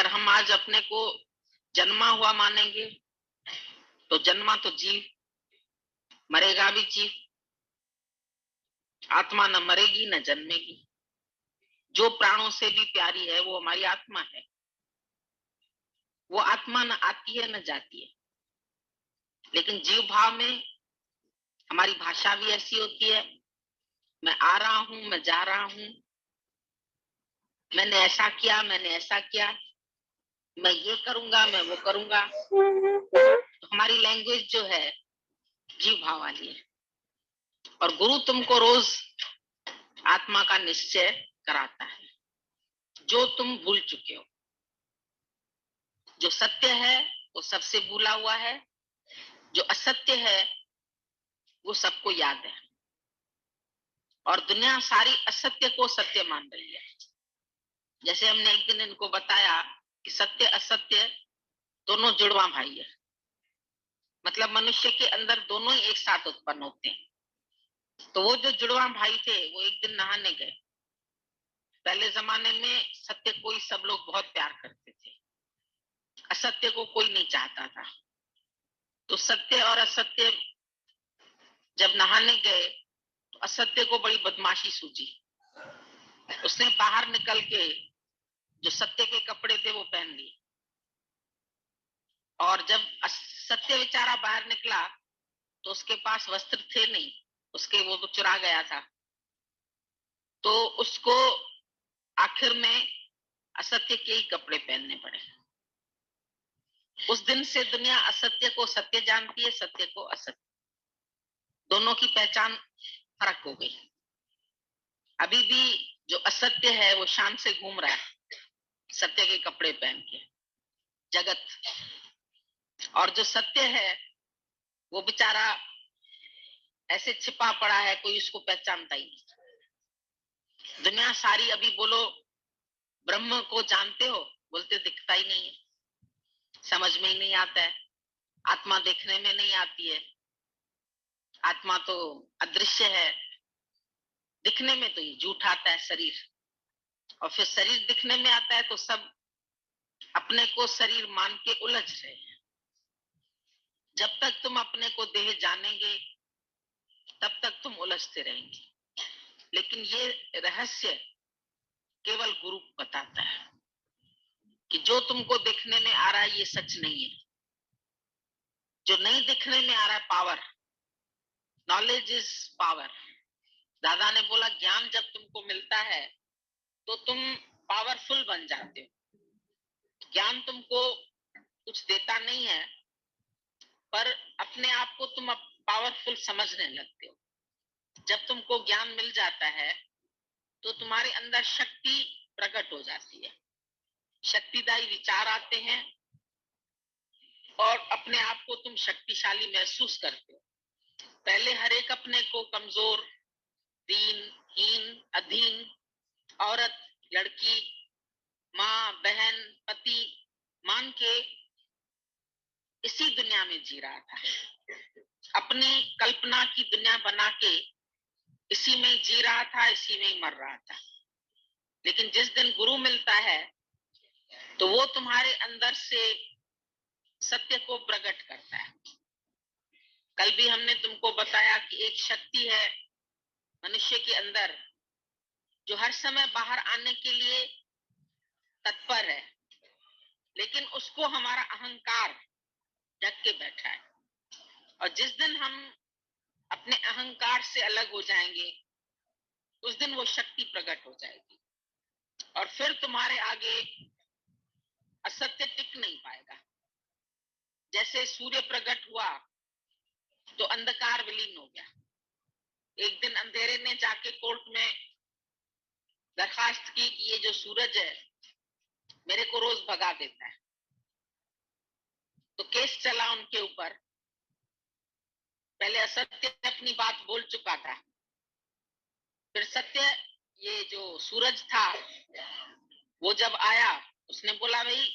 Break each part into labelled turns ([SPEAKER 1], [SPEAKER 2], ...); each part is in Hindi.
[SPEAKER 1] अगर हम आज अपने को जन्मा हुआ मानेंगे तो जन्मा तो जीव, मरेगा भी जीव। आत्मा न मरेगी न जन्मेगी। जो प्राणों से भी प्यारी है वो हमारी आत्मा है। वो आत्मा न आती है न जाती है। लेकिन जीव भाव में हमारी भाषा भी ऐसी होती है, मैं आ रहा हूं, मैं जा रहा हूं, मैंने ऐसा किया, मैंने ऐसा किया, मैं ये करूंगा, मैं वो करूंगा। तो हमारी लैंग्वेज जो है जीव भाव वाली है। और गुरु तुमको रोज आत्मा का निश्चय कराता है, जो तुम भूल चुके हो। जो सत्य है वो सबसे भूला हुआ है, जो असत्य है वो सबको याद है। और दुनिया सारी असत्य को सत्य मान रही है। जैसे हमने एक दिन इनको बताया कि सत्य असत्य दोनों जुड़वा भाई है। मतलब मनुष्य के अंदर दोनों ही एक साथ उत्पन्न होते हैं। तो वो जो जुड़वा भाई थे वो एक दिन नहाने गए। पहले जमाने में सत्य को ही सब लोग बहुत प्यार करते थे, असत्य को कोई नहीं चाहता था। तो सत्य और असत्य जब नहाने गए तो असत्य को बड़ी बदमाशी सूझी। उसने बाहर निकल के जो सत्य के कपड़े थे वो पहन लिए। और जब सत्य बेचारा बाहर निकला तो उसके पास वस्त्र थे नहीं, उसके वो तो चुरा गया था। तो उसको आखिर में असत्य के ही कपड़े पहनने पड़े। उस दिन से दुनिया असत्य को सत्य जानती है, सत्य को असत्य। दोनों की पहचान फर्क हो गई। अभी भी जो असत्य है वो शान से घूम रहा है सत्य के कपड़े पहन के जगत। और जो सत्य है वो बेचारा ऐसे छिपा पड़ा है, कोई उसको पहचानता ही नहीं। दुनिया सारी अभी बोलो ब्रह्म को जानते हो, बोलते दिखता ही नहीं है, समझ में ही नहीं आता है। आत्मा देखने में नहीं आती है, आत्मा तो अदृश्य है। दिखने में तो ये झूठ आता है शरीर, और फिर शरीर दिखने में आता है तो सब अपने को शरीर मान के उलझ रहे हैं। जब तक तुम अपने को देह जानेंगे तब तक तुम उलझते रहेंगे। लेकिन ये रहस्य केवल गुरु बताता है कि जो तुमको दिखने में आ रहा है ये सच नहीं है। जो नहीं दिखने में आ रहा है पावर, नॉलेज इज पावर। दादा ने बोला ज्ञान जब तुमको मिलता है तो तुम पावरफुल बन जाते हो। ज्ञान तुमको कुछ देता नहीं है, पर अपने आप को तुम पावरफुल समझने लगते हो। जब तुमको ज्ञान मिल जाता है तो तुम्हारे अंदर शक्ति प्रकट हो जाती है, शक्तिदायी विचार आते हैं और अपने आप को तुम शक्तिशाली महसूस करते हो। पहले हर एक अपने को कमजोर, दीन, हीन, अधीन, औरत, लड़की, माँ, बहन, पति मान के इसी दुनिया में जी रहा था। अपनी कल्पना की दुनिया बना के इसी में जी रहा था, इसी में ही मर रहा था। लेकिन जिस दिन गुरु मिलता है तो वो तुम्हारे अंदर से सत्य को प्रकट करता है। कल भी हमने तुमको बताया कि एक शक्ति है मनुष्य के अंदर जो हर समय बाहर आने के लिए तत्पर है, लेकिन उसको हमारा अहंकार ढक के बैठा है। और जिस दिन हम अपने अहंकार से अलग हो जाएंगे उस दिन वो शक्ति प्रकट हो जाएगी और फिर तुम्हारे आगे असत्य टिक नहीं पाएगा। जैसे सूर्य प्रकट हुआ तो अंधकार विलीन हो गया। एक दिन अंधेरे ने जाके कोर्ट में दरखास्त की कि ये जो सूरज है मेरे को रोज भगा देता है। तो केस चला उनके ऊपर। पहले असत्य अपनी बात बोल चुका था, फिर सत्य, ये जो सूरज था वो जब आया उसने बोला भाई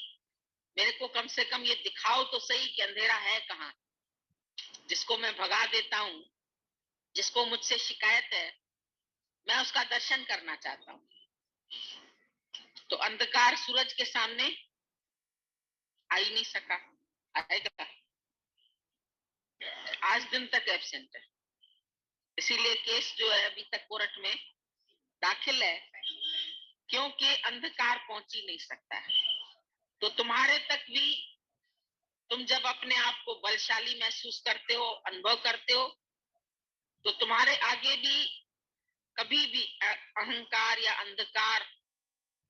[SPEAKER 1] मेरे को कम से कम ये दिखाओ तो सही कि अंधेरा है कहाँ, जिसको मैं भगा देता हूँ, जिसको मुझसे शिकायत है, मैं उसका दर्शन करना चाहता हूँ। तो अंधकार सूरज के सामने आ ही नहीं सका, आएगा, आज दिन तक एब्सेंट है। इसीलिए केस जो है अभी तक कोर्ट में दाखिल है, क्योंकि अंधकार पहुंच ही नहीं सकता है। तो तुम्हारे तक भी, तुम जब अपने आप को बलशाली महसूस करते हो, अनुभव करते हो, तो तुम्हारे आगे भी कभी भी अहंकार या अंधकार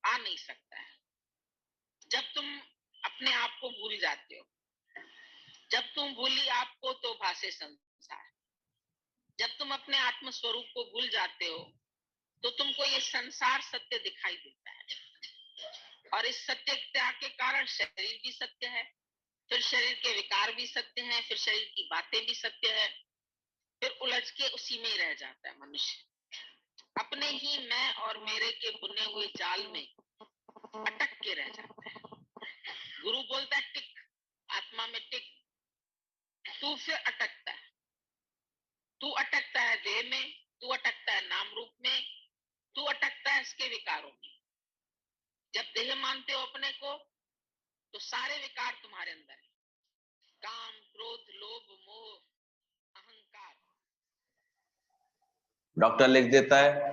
[SPEAKER 1] आ नहीं सकता है। जब तुम अपने आप को भूल जाते हो, जब तुम भूली आपको तो भासे संसार, जब तुम अपने आत्म स्वरूप को भूल जाते हो तो तुमको ये संसार सत्य दिखाई देता है। और इस सत्यता के कारण शरीर भी सत्य है, फिर शरीर के विकार भी सत्य हैं, फिर शरीर की बातें भी सत्य है, फिर उलझ के उसी में ही रह जाता है मनुष्य, अपने ही मैं और मेरे के बुने हुए जाल में अटक के रह जाता है। गुरु बोलता है टिक, आत्मा में टिक, तू फिर अटकता है, तू अटकता है देह में, तू अटकता है नाम रूप में, तू अटकता है इसके विकारों में। जब देह मानते हो अपने को तो सारे विकार तुम्हारे अंदर है, काम, क्रोध, लोभ, मोह, अहंकार।
[SPEAKER 2] डॉक्टर लिख देता है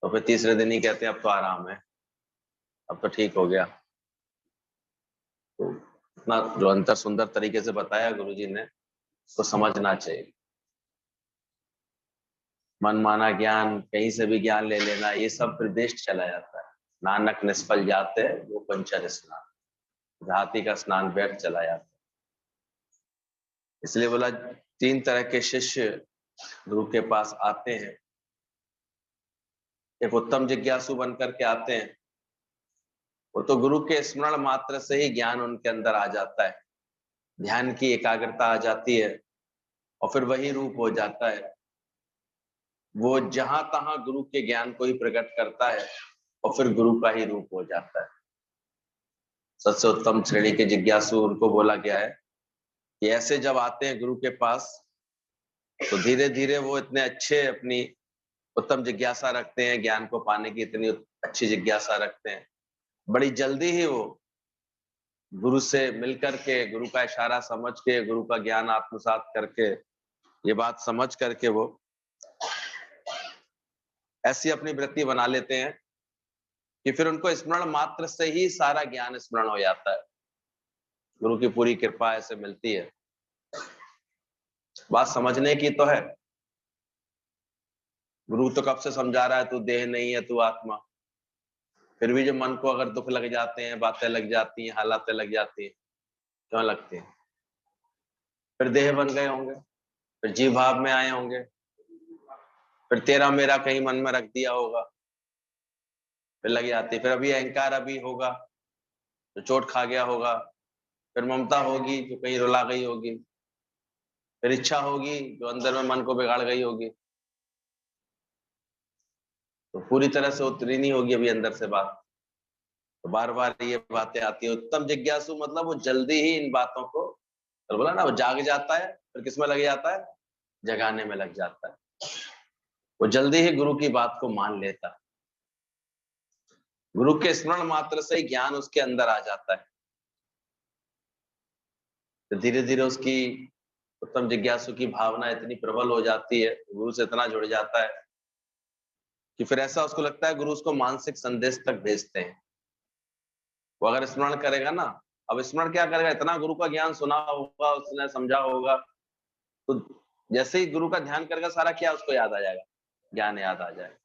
[SPEAKER 2] तो फिर तीसरे दिन ही कहते हैं अब तो आराम है, अब तो ठीक हो गया। तो इतना जो अंतर सुंदर तरीके से बताया गुरुजी ने, तो समझना चाहिए। मनमाना ज्ञान, कहीं से भी ज्ञान ले लेना, ये सब फिर वेस्ट चला जाता है। नानक निष्फल जाते वो पंचर स्नान, घाती का स्नान व्यर्थ चला जाता है। इसलिए बोला 3 तरह के शिष्य गुरु के पास आते हैं। एक उत्तम जिज्ञासु बनकर के आते हैं, वो तो गुरु के स्मरण मात्र से ही ज्ञान उनके अंदर आ जाता है, ध्यान की एकाग्रता आ जाती है और फिर वही रूप हो जाता है। वो जहां तहां गुरु के ज्ञान को ही प्रकट करता है और फिर गुरु का ही रूप हो जाता है। सबसे उत्तम श्रेणी के जिज्ञासु उनको बोला गया है कि ऐसे जब आते हैं गुरु के पास तो धीरे धीरे वो इतने अच्छे अपनी उत्तम जिज्ञासा रखते हैं, ज्ञान को पाने की इतनी अच्छी जिज्ञासा रखते हैं, बड़ी जल्दी ही वो गुरु से मिलकर के, गुरु का इशारा समझ के, गुरु का ज्ञान आत्मसात करके, ये बात समझ करके वो ऐसी अपनी वृत्ति बना लेते हैं कि फिर उनको स्मरण मात्र से ही सारा ज्ञान स्मरण हो जाता है। गुरु की पूरी कृपा ऐसे मिलती है। बात समझने की तो है। गुरु तो कब से समझा रहा है तू देह नहीं है, तू आत्मा। फिर भी जो मन को अगर दुख लग जाते हैं, बातें लग जाती हैं, हालातें लग जाती हैं, क्यों लगती हैं? फिर देह बन गए होंगे, फिर जीव भाव में आए होंगे, फिर तेरा मेरा कहीं मन में रख दिया होगा, फिर लग जाती है। फिर अभी अहंकार अभी होगा जो चोट खा गया होगा, फिर ममता होगी जो कहीं रुला गई होगी, फिर इच्छा होगी जो अंदर में मन को बिगाड़ गई होगी, तो पूरी तरह से उतरी नहीं होगी अभी अंदर से बात। तो बार बार ये बातें आती है। उत्तम जिज्ञासु मतलब वो जल्दी ही इन बातों को, तो बोला ना, वो जाग जाता है, फिर किसमें लग जाता है? जगाने में लग जाता है। वो जल्दी ही गुरु की बात को मान लेता है। गुरु के स्मरण मात्र से ही ज्ञान उसके अंदर आ जाता है। तो धीरे धीरे उसकी उत्तम जिज्ञासु की भावना इतनी प्रबल हो जाती है, गुरु से इतना जुड़ जाता है कि फिर ऐसा उसको लगता है गुरु उसको मानसिक संदेश तक भेजते हैं। वो अगर स्मरण करेगा ना, अब स्मरण क्या करेगा, इतना गुरु का ज्ञान सुना होगा, उसने समझा होगा, तो जैसे ही गुरु का ध्यान करेगा सारा क्या उसको याद आ जाएगा, ज्ञान याद आ जाएगा।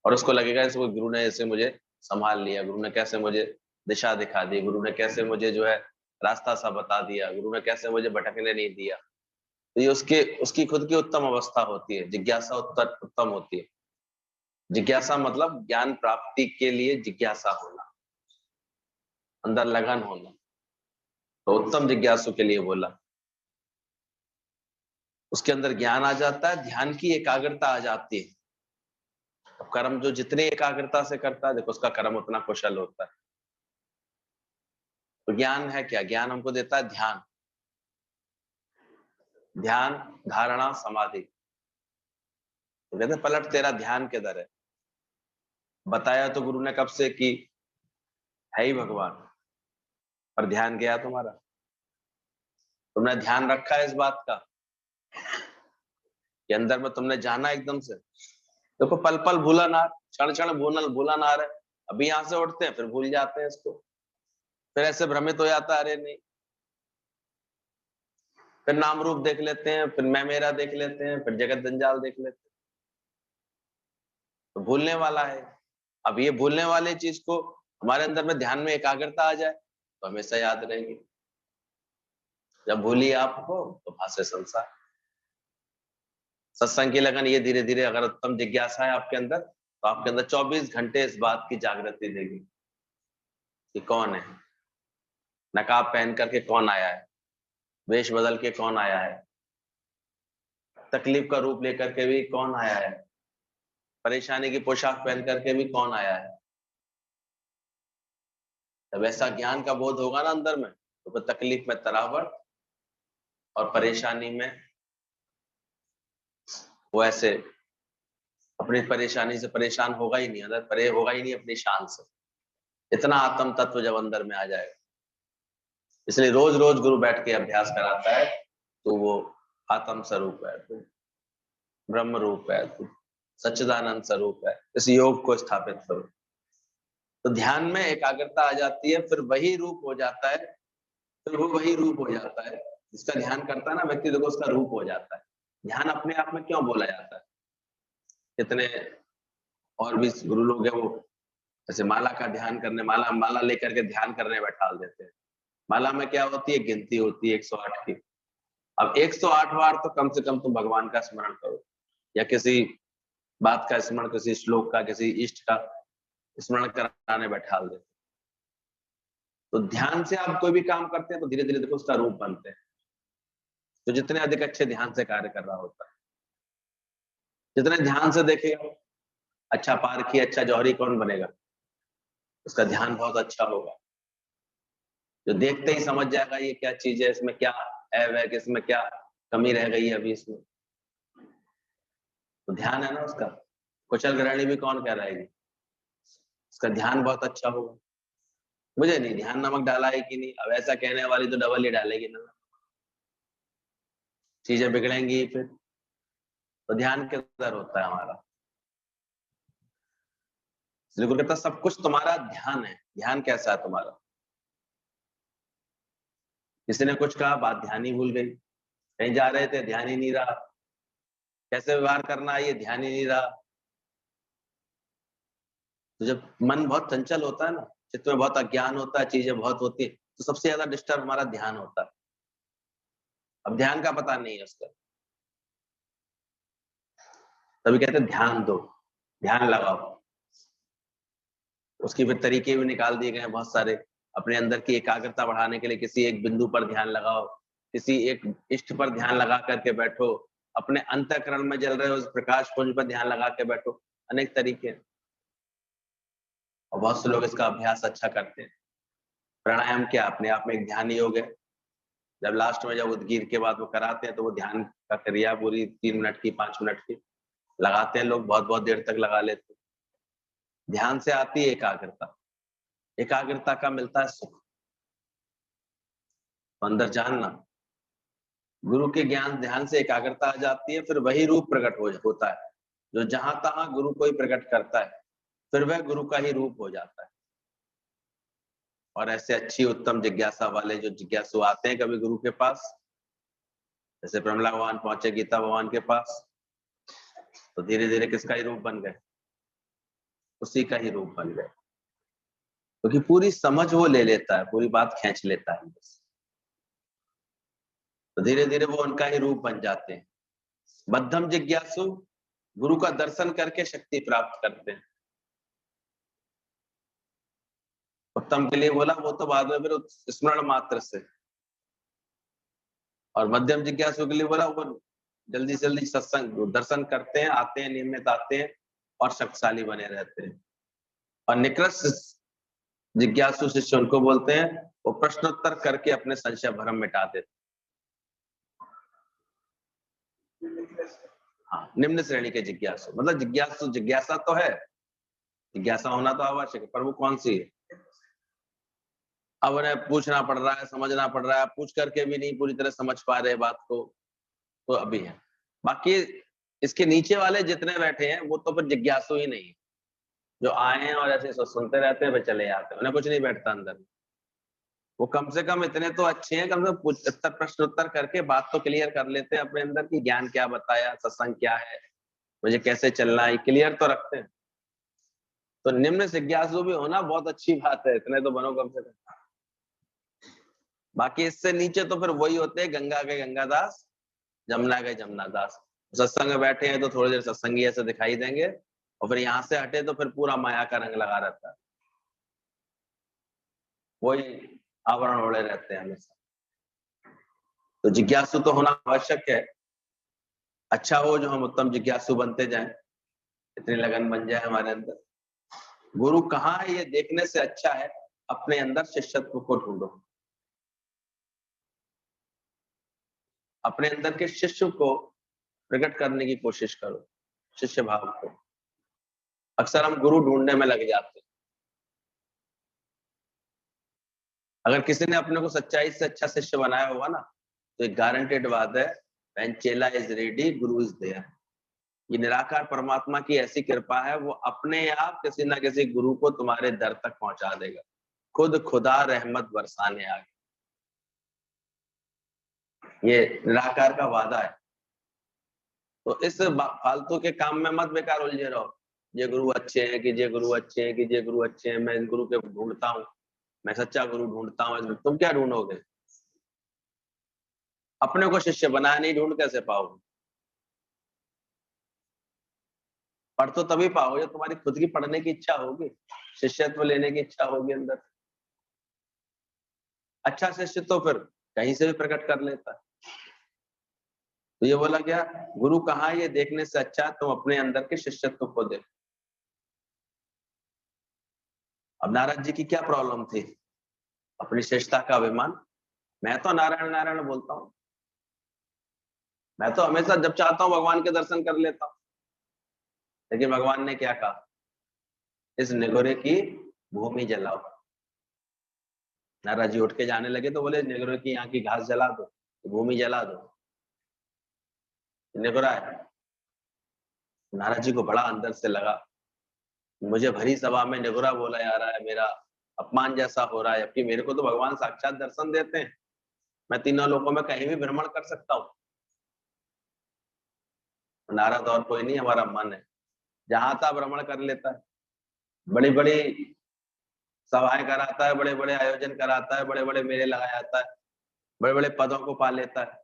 [SPEAKER 2] और उसको लगेगा जैसे वो गुरु ने ऐसे मुझे संभाल लिया, गुरु ने कैसे मुझे दिशा दिखा दी, गुरु ने कैसे मुझे जो है रास्ता सा बता दिया, गुरु ने कैसे मुझे भटकने नहीं दिया। तो ये उसकी खुद की उत्तम अवस्था होती है, जिज्ञासा उत्तम होती है। जिज्ञासा मतलब ज्ञान प्राप्ति के लिए जिज्ञासा होना, अंदर लगन होना। तो उत्तम जिज्ञासु के लिए बोला, उसके अंदर ज्ञान आ जाता है, ध्यान की एकाग्रता आ जाती है। अब कर्म जो जितनी एकाग्रता से करता है, देखो उसका कर्म उतना कुशल होता है। तो ज्ञान है क्या? ज्ञान हमको देता है ध्यान, ध्यान, धारणा, समाधि। तो कहते हैं पलट तेरा ध्यान किधर है? बताया तो गुरु ने कब से कि है ही भगवान। पर ध्यान गया तुम्हारा? तुमने ध्यान रखा है इस बात का कि अंदर में तुमने जाना एकदम से? देखो पल पल भूलन आ, क्षण क्षण भूलन आ रहा है। अभी यहां से उठते हैं फिर भूल जाते हैं इसको, फिर ऐसे भ्रमित हो जाता है, अरे नहीं, फिर नाम रूप देख लेते हैं, फिर मैं मेरा देख लेते हैं, फिर जगत जंजाल देख लेते हैं। तो भूलने वाला है। अब ये भूलने वाली चीज को हमारे अंदर में ध्यान में एकाग्रता आ जाए तो हमेशा याद रहेगी। जब भूली आपको तो भाषे संसार। सत्संग की लगन ये धीरे धीरे, अगर उत्तम जिज्ञासा है आपके अंदर, तो आपके अंदर 24 घंटे इस बात की जागृति देगी कि कौन है, नकाब पहन करके कौन आया है, वेश बदल के कौन आया है, तकलीफ का रूप लेकर के भी कौन आया है, परेशानी की पोशाक पहन करके भी कौन आया है। जब ऐसा ज्ञान का बोध होगा ना अंदर में, तो फिर तकलीफ में तरावट और परेशानी में वो ऐसे अपनी परेशानी से परेशान होगा ही नहीं, अंदर परे होगा ही नहीं अपनी शान से। इतना आत्म तत्व जब अंदर में आ जाएगा, इसलिए रोज रोज गुरु बैठ के अभ्यास कराता है, तो वो आत्म स्वरूप है, तो ब्रह्म रूप है, तो सच्चिदानंद स्वरूप है, इस योग को स्थापित करो। तो ध्यान में एकाग्रता आ जाती है, फिर वही रूप हो जाता है, फिर वो वही रूप हो जाता है जिसका ध्यान करता है ना व्यक्ति, देखो उसका रूप हो जाता है। ध्यान अपने आप में क्यों बोला जाता है? कितने और भी गुरु लोग हैं, वो जैसे माला का ध्यान करने, माला माला लेकर के ध्यान करने बैठा देते हैं। माला में क्या होती है? गिनती होती है 108 की। अब 108 बार तो कम से कम तुम भगवान का स्मरण करो, या किसी बात का स्मरण, किसी श्लोक का, किसी इष्ट का स्मरण कराने बैठा देते। तो ध्यान से आप कोई भी काम करते हैं तो धीरे धीरे देखो उसका रूप बनते हैं। तो जितने अधिक अच्छे ध्यान से कार्य कर रहा होता है, जितने ध्यान से देखेगा, अच्छा पारखी, अच्छा जौहरी कौन बनेगा? उसका ध्यान बहुत अच्छा होगा। जो देखते ही समझ जाएगा ये क्या चीज है, इसमें क्या ऐब है, किसमें क्या कमी रह गई है अभी इसमें, तो ध्यान है ना उसका। कुशल गृहिणी भी कौन कह रहेगी? उसका ध्यान बहुत अच्छा होगा। मुझे नहीं ध्यान नमक डाला है कि नहीं, अब ऐसा कहने वाली तो डबल ही डालेगी ना, चीजें बिगड़ेंगी फिर। तो ध्यान किधर होता है हमारा? इसलिए गुरु कहता सब कुछ तुम्हारा ध्यान है। ध्यान कैसा है तुम्हारा? किसी ने कुछ कहा, बात ध्यान ही भूल गई, कहीं जा रहे थे ध्यान ही नहीं रहा, कैसे व्यवहार करना है ये ध्यान ही नहीं रहा। तो जब मन बहुत चंचल होता है ना, चित्त में बहुत अज्ञान होता है, चीजें बहुत होती है, तो सबसे ज्यादा डिस्टर्ब हमारा ध्यान होता है। अब ध्यान का पता नहीं है उसका, तभी कहते हैं ध्यान दो, ध्यान लगाओ। उसके फिर तरीके भी निकाल दिए गए हैं बहुत सारे। अपने अंदर की एकाग्रता बढ़ाने के लिए किसी एक बिंदु पर ध्यान लगाओ, किसी एक इष्ट पर ध्यान लगा करके बैठो, अपने अंतःकरण में जल रहे उस प्रकाश पुंज पर ध्यान लगा के बैठो। अनेक तरीके हैं, और बहुत से लोग इसका अभ्यास अच्छा करते हैं। प्राणायाम क्या अपने आप में एक ध्यान योग है। जब लास्ट में जब उद्गीर के बाद वो कराते हैं तो वो ध्यान का क्रिया पूरी 3 मिनट की, 5 मिनट की लगाते हैं लोग, बहुत बहुत देर तक लगा लेते हैं। ध्यान से आती है एकाग्रता, एकाग्रता का मिलता है सुख। तो अंदर जानना, गुरु के ज्ञान ध्यान से एकाग्रता आ जाती है, फिर वही रूप प्रकट होता है जो जहां तहां गुरु को ही प्रकट करता है, फिर वह गुरु का ही रूप हो जाता है। और ऐसे अच्छी उत्तम जिज्ञासा वाले जो जिज्ञासु आते हैं कभी गुरु के पास, जैसे प्रमला भगवान पहुंचे गीता भगवान के पास, तो धीरे धीरे किसका ही रूप बन गए? उसी का ही रूप बन गए, क्योंकि पूरी समझ वो ले लेता है, पूरी बात खींच लेता है बस। तो धीरे धीरे वो उनका ही रूप बन जाते हैं। मध्यम जिज्ञासु गुरु का दर्शन करके शक्ति प्राप्त करते हैं। उत्तम के लिए बोला वो तो बाद में फिर स्मरण मात्र से, और मध्यम जिज्ञासु के लिए बोला वो जल्दी से जल्दी सत्संग दर्शन करते हैं, आते हैं, नियमित आते हैं और शक्तिशाली बने रहते हैं। और निकृष्ट जिज्ञासु शिष्य उनको बोलते हैं वो प्रश्नोत्तर करके अपने संशय भ्रम मिटा देते। हाँ, निम्न श्रेणी के जिज्ञासु, मतलब जिज्ञासु, जिज्ञासा तो है, जिज्ञासा होना तो आवश्यक है, पर वो कौन सी है? अब उन्हें पूछना पड़ रहा है, समझना पड़ रहा है, पूछ करके भी नहीं पूरी तरह समझ पा रहे बात को, तो अभी है। बाकी इसके नीचे वाले जितने बैठे हैं वो तो फिर जिज्ञासु ही नहीं है, जो आए हैं और ऐसे सुनते रहते हैं, वे चले जाते हैं, उन्हें कुछ नहीं बैठता अंदर। वो कम से कम इतने तो अच्छे हैं, कम से कम उत्तर प्रश्न उत्तर करके बात तो क्लियर कर लेते हैं अपने अंदर की ज्ञान क्या बताया, सत्संग क्या है, मुझे कैसे चलना है, क्लियर तो रखते हैं। तो निम्न जिज्ञासु भी होना बहुत अच्छी बात है, इतने तो बनो कम से कम। बाकी इससे नीचे तो फिर वही होते हैं, गंगा के गंगादास, जमुना के जमुनादास। सत्संग में बैठे हैं तो थोड़ी देर सत्संगी ऐसे दिखाई देंगे, और फिर यहाँ से हटे तो फिर पूरा माया का रंग लगा रहता है, वही आवरण ओढ़े रहते हैं हमेशा। तो जिज्ञासु तो होना आवश्यक है। अच्छा हो जो हम उत्तम जिज्ञासु बनते जाएं, इतनी लगन बन जाए हमारे अंदर। गुरु कहाँ है ये देखने से अच्छा है अपने अंदर शिष्यत्व को ढूंढो, अपने अंदर के शिष्य को प्रकट करने की कोशिश करो, शिष्य भाव को। अक्सर हम गुरु ढूंढने में लग जाते हैं। अगर किसी ने अपने को सच्चाई से अच्छा शिष्य बनाया होगा ना, तो एक गारंटेड बात है, when चेला is ready Guru is there. ये निराकार परमात्मा की ऐसी कृपा है, वो अपने आप किसी ना किसी गुरु को तुम्हारे दर तक पहुंचा देगा, खुद खुदा रहमत बरसाने आ गया। ये निराकार का वादा है। तो इस फालतू के काम में मत बेकार उलझे रहो, ये गुरु अच्छे हैं कि ये गुरु अच्छे हैं कि ये गुरु अच्छे हैं, मैं इस गुरु के ढूंढता हूँ, मैं सच्चा गुरु ढूंढता हूँ। तुम क्या ढूंढोगे? अपने को शिष्य बनाया नहीं, ढूंढ कैसे पाओगे? पढ़ तो तभी पाओगे जब तुम्हारी खुद की पढ़ने की इच्छा होगी, शिष्यत्व लेने की इच्छा होगी अंदर। अच्छा शिष्य तो फिर कहीं से भी प्रकट कर लेता है। तो ये बोला क्या, गुरु कहाँ ये देखने से अच्छा तुम अपने अंदर के शिष्यत्व को देखो। अब नारद जी की क्या प्रॉब्लम थी? अपनी श्रेष्ठता का अभिमान। मैं तो नारायण नारायण बोलता हूँ, मैं तो हमेशा जब चाहता हूँ भगवान के दर्शन कर लेता हूँ। लेकिन भगवान ने क्या कहा, इस निगोरे की भूमि जलाओ। नारद जी उठ के जाने लगे तो बोले निगोरे की यहाँ की घास जला दो, भूमि जला दो। निगोरा है। नारद जी को बड़ा अंदर से लगा, मुझे भरी सभा में निगोरा बोला जा रहा है, मेरा अपमान जैसा हो रहा है, जबकि मेरे को तो भगवान साक्षात दर्शन देते हैं, मैं तीनों लोकों में कहीं भी भ्रमण कर सकता हूँ। नारद और कोई नहीं, हमारा मन है, जहां था भ्रमण कर लेता है, बड़ी बड़ी सभाएं कराता है, बड़े बड़े आयोजन कराता है, बड़े बड़े मेले लगाता है, बड़े बड़े पदों को पा लेता है।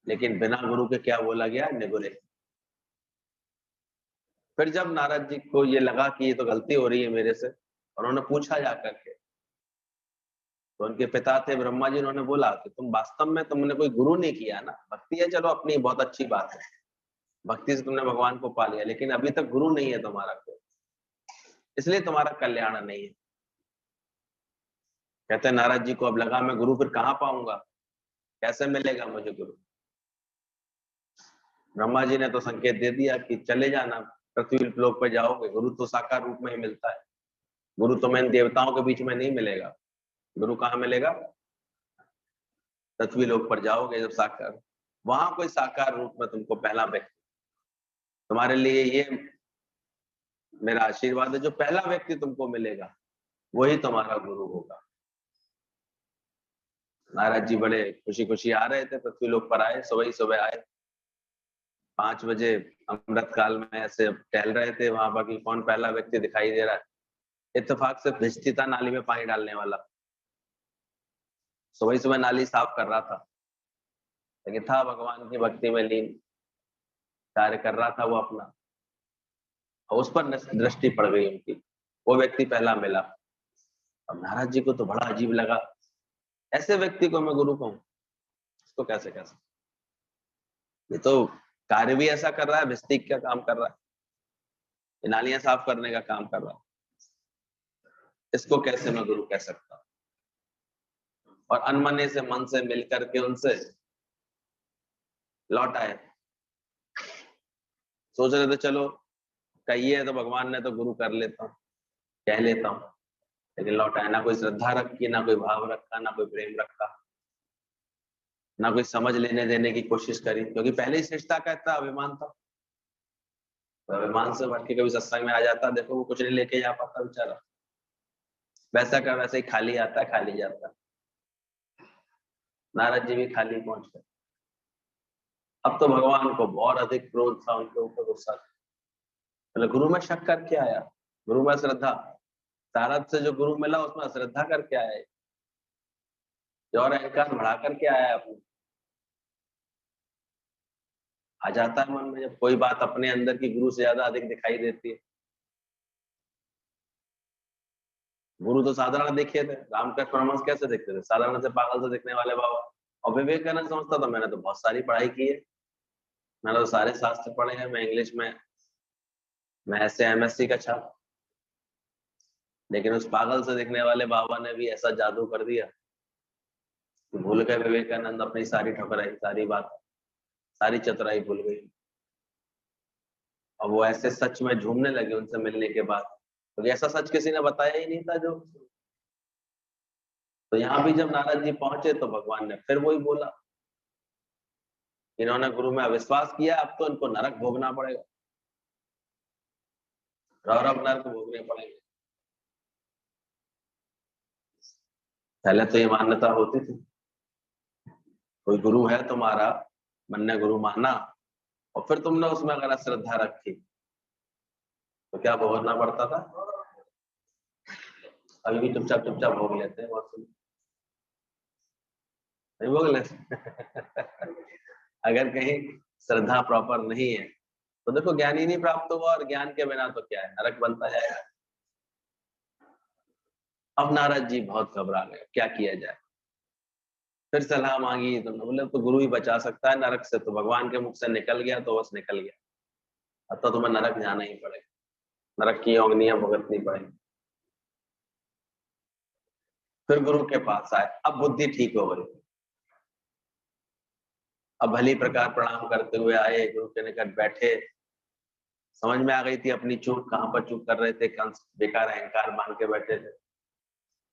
[SPEAKER 2] लेकिन बिना गुरु के क्या बोला गया, निगुरे। फिर जब नारद जी को ये लगा कि ये तो गलती हो रही है मेरे से, उन्होंने पूछा जाकर के, तो उनके पिता थे ब्रह्मा जी, उन्होंने बोला कि तुम वास्तव में तुमने कोई गुरु नहीं किया ना, भक्ति है चलो अपनी बहुत अच्छी बात है, भक्ति से तुमने भगवान को पा लिया, लेकिन अभी तक गुरु नहीं है तुम्हारा कोई, इसलिए तुम्हारा कल्याण नहीं है। कहते हैं नारद जी को अब लगा मैं गुरु फिर कहाँ पाऊंगा, कैसे मिलेगा मुझे गुरु? ब्रह्मा जी ने तो संकेत दे दिया कि चले जाना, पृथ्वी लोक पर जाओगे, गुरु तो साकार रूप में ही मिलता है, गुरु तुम्हें इन देवताओं के बीच में नहीं मिलेगा। गुरु कहाँ मिलेगा? पृथ्वी लोक पर जाओगे जब साकार, वहां कोई साकार रूप में तुमको पहला व्यक्ति, तुम्हारे लिए ये मेरा आशीर्वाद है, जो पहला व्यक्ति तुमको मिलेगा वही तुम्हारा गुरु होगा। नारद जी बड़े खुशी खुशी आ रहे थे, पृथ्वी लोक पर आए, सुबह ही सुबह आए, 5 बजे अमृत काल में ऐसे टहल रहे थे वहां पर कि कौन पहला व्यक्ति दिखाई दे रहा है। इत्तेफाक से भिजती था नाली में पानी डालने वाला, सुबह ही सुबह नाली साफ कर रहा था, लेकिन था भगवान की भक्ति में लीन, कार्य कर रहा था वो अपना, और उस पर दृष्टि पड़ गई उनकी, वो व्यक्ति पहला मिला। अब नारद जी को तो बड़ा अजीब लगा, ऐसे व्यक्ति को मैं गुरु कहूं, इसको कैसे कैसे, ये तो कार्य भी ऐसा कर रहा है, भिस्ती का काम कर रहा है, ये नालियां साफ करने का काम कर रहा है, इसको कैसे मैं गुरु कह सकता हूँ? और अनमने से मन से मिल करके उनसे लौट आए, सोच रहे थे चलो कहिए तो भगवान ने तो गुरु कर लेता हूँ, कह लेता हूँ, लेकिन लौटाया, ना कोई श्रद्धा रखी, ना कोई भाव रखा, ना कोई प्रेम रखा, ना कोई समझ लेने देने की कोशिश करी, क्योंकि पहले ही शिष्टता का इतना अभिमान था। तो अभिमान से बढ़ के कभी सत्संग में आ जाता, देखो वो कुछ नहीं लेके जा पाता बेचारा, वैसा का वैसे ही खाली आता है, खाली जाता है। नारद जी भी खाली पहुंच गए। अब तो भगवान को बहुत अधिक क्रोध था, उनके ऊपर गुस्सा था। बोले गुरु में शक करके आया, गुरु में श्रद्धा, सारद से जो गुरु मिला उसमें श्रद्धा करके आया है, जो और अहंकार बढ़ा करके आया है अपने। आ जाता है मन में जब कोई बात अपने अंदर की गुरु से ज्यादा अधिक दिखाई देती है। गुरु तो साधारण दिखे थे, रामकृष्ण परमहंस कैसे दिखते थे? साधारण से पागल से दिखने वाले बाबा। और विवेकानंद समझता था मैंने तो बहुत सारी पढ़ाई की है, मैंने तो सारे शास्त्र पढ़े हैं, मैं इंग्लिश में मैं ऐसे एमएससी का छात्र। लेकिन उस पागल से दिखने वाले बाबा ने भी ऐसा जादू कर दिया कि भूल गए विवेकानंद अपनी सारी ठुकराई, सारी बात, सारी चतुराई भूल गई। और वो ऐसे सच में झूमने लगे उनसे मिलने के बाद, क्योंकि ऐसा सच किसी ने बताया ही नहीं था जो। तो यहाँ भी जब नारद जी पहुंचे तो भगवान ने फिर वही बोला, इन्होंने गुरु में अविश्वास किया, अब तो इनको नरक भोगना पड़ेगा, रौरव नरक भोगने पड़ेंगे। पहले तो ये मान्यता होती थी, कोई गुरु है तुम्हारा, मन ने गुरु माना और फिर तुमने उसमें अगर श्रद्धा रखी तो क्या भोगना पड़ता था? अभी भी चुपचाप चुपचाप भोग लेते हैं, बहुत नहीं भोग लेते। अगर कहीं श्रद्धा प्रॉपर नहीं है तो देखो ज्ञान ही नहीं प्राप्त हुआ, और ज्ञान के बिना तो क्या है, नरक बनता जाएगा। अब नारद जी बहुत घबरा गए, क्या किया जाए? फिर सलाह मांगी तो बोले तो गुरु ही बचा सकता है नरक से, तो भगवान के मुख से निकल गया तो बस निकल गया, अब तो तुम्हें नरक जाना ही पड़ेगा, नरक की अग्नियां भुगतनी पड़ेगी। फिर गुरु के पास आए, अब बुद्धि ठीक हो गई, अब भली प्रकार प्रणाम करते हुए आए, गुरु के निकट बैठे, समझ में आ गई थी अपनी चूक, कहाँ पर चूक कर रहे थे, कंस बेकार अहंकार मान के बैठे थे।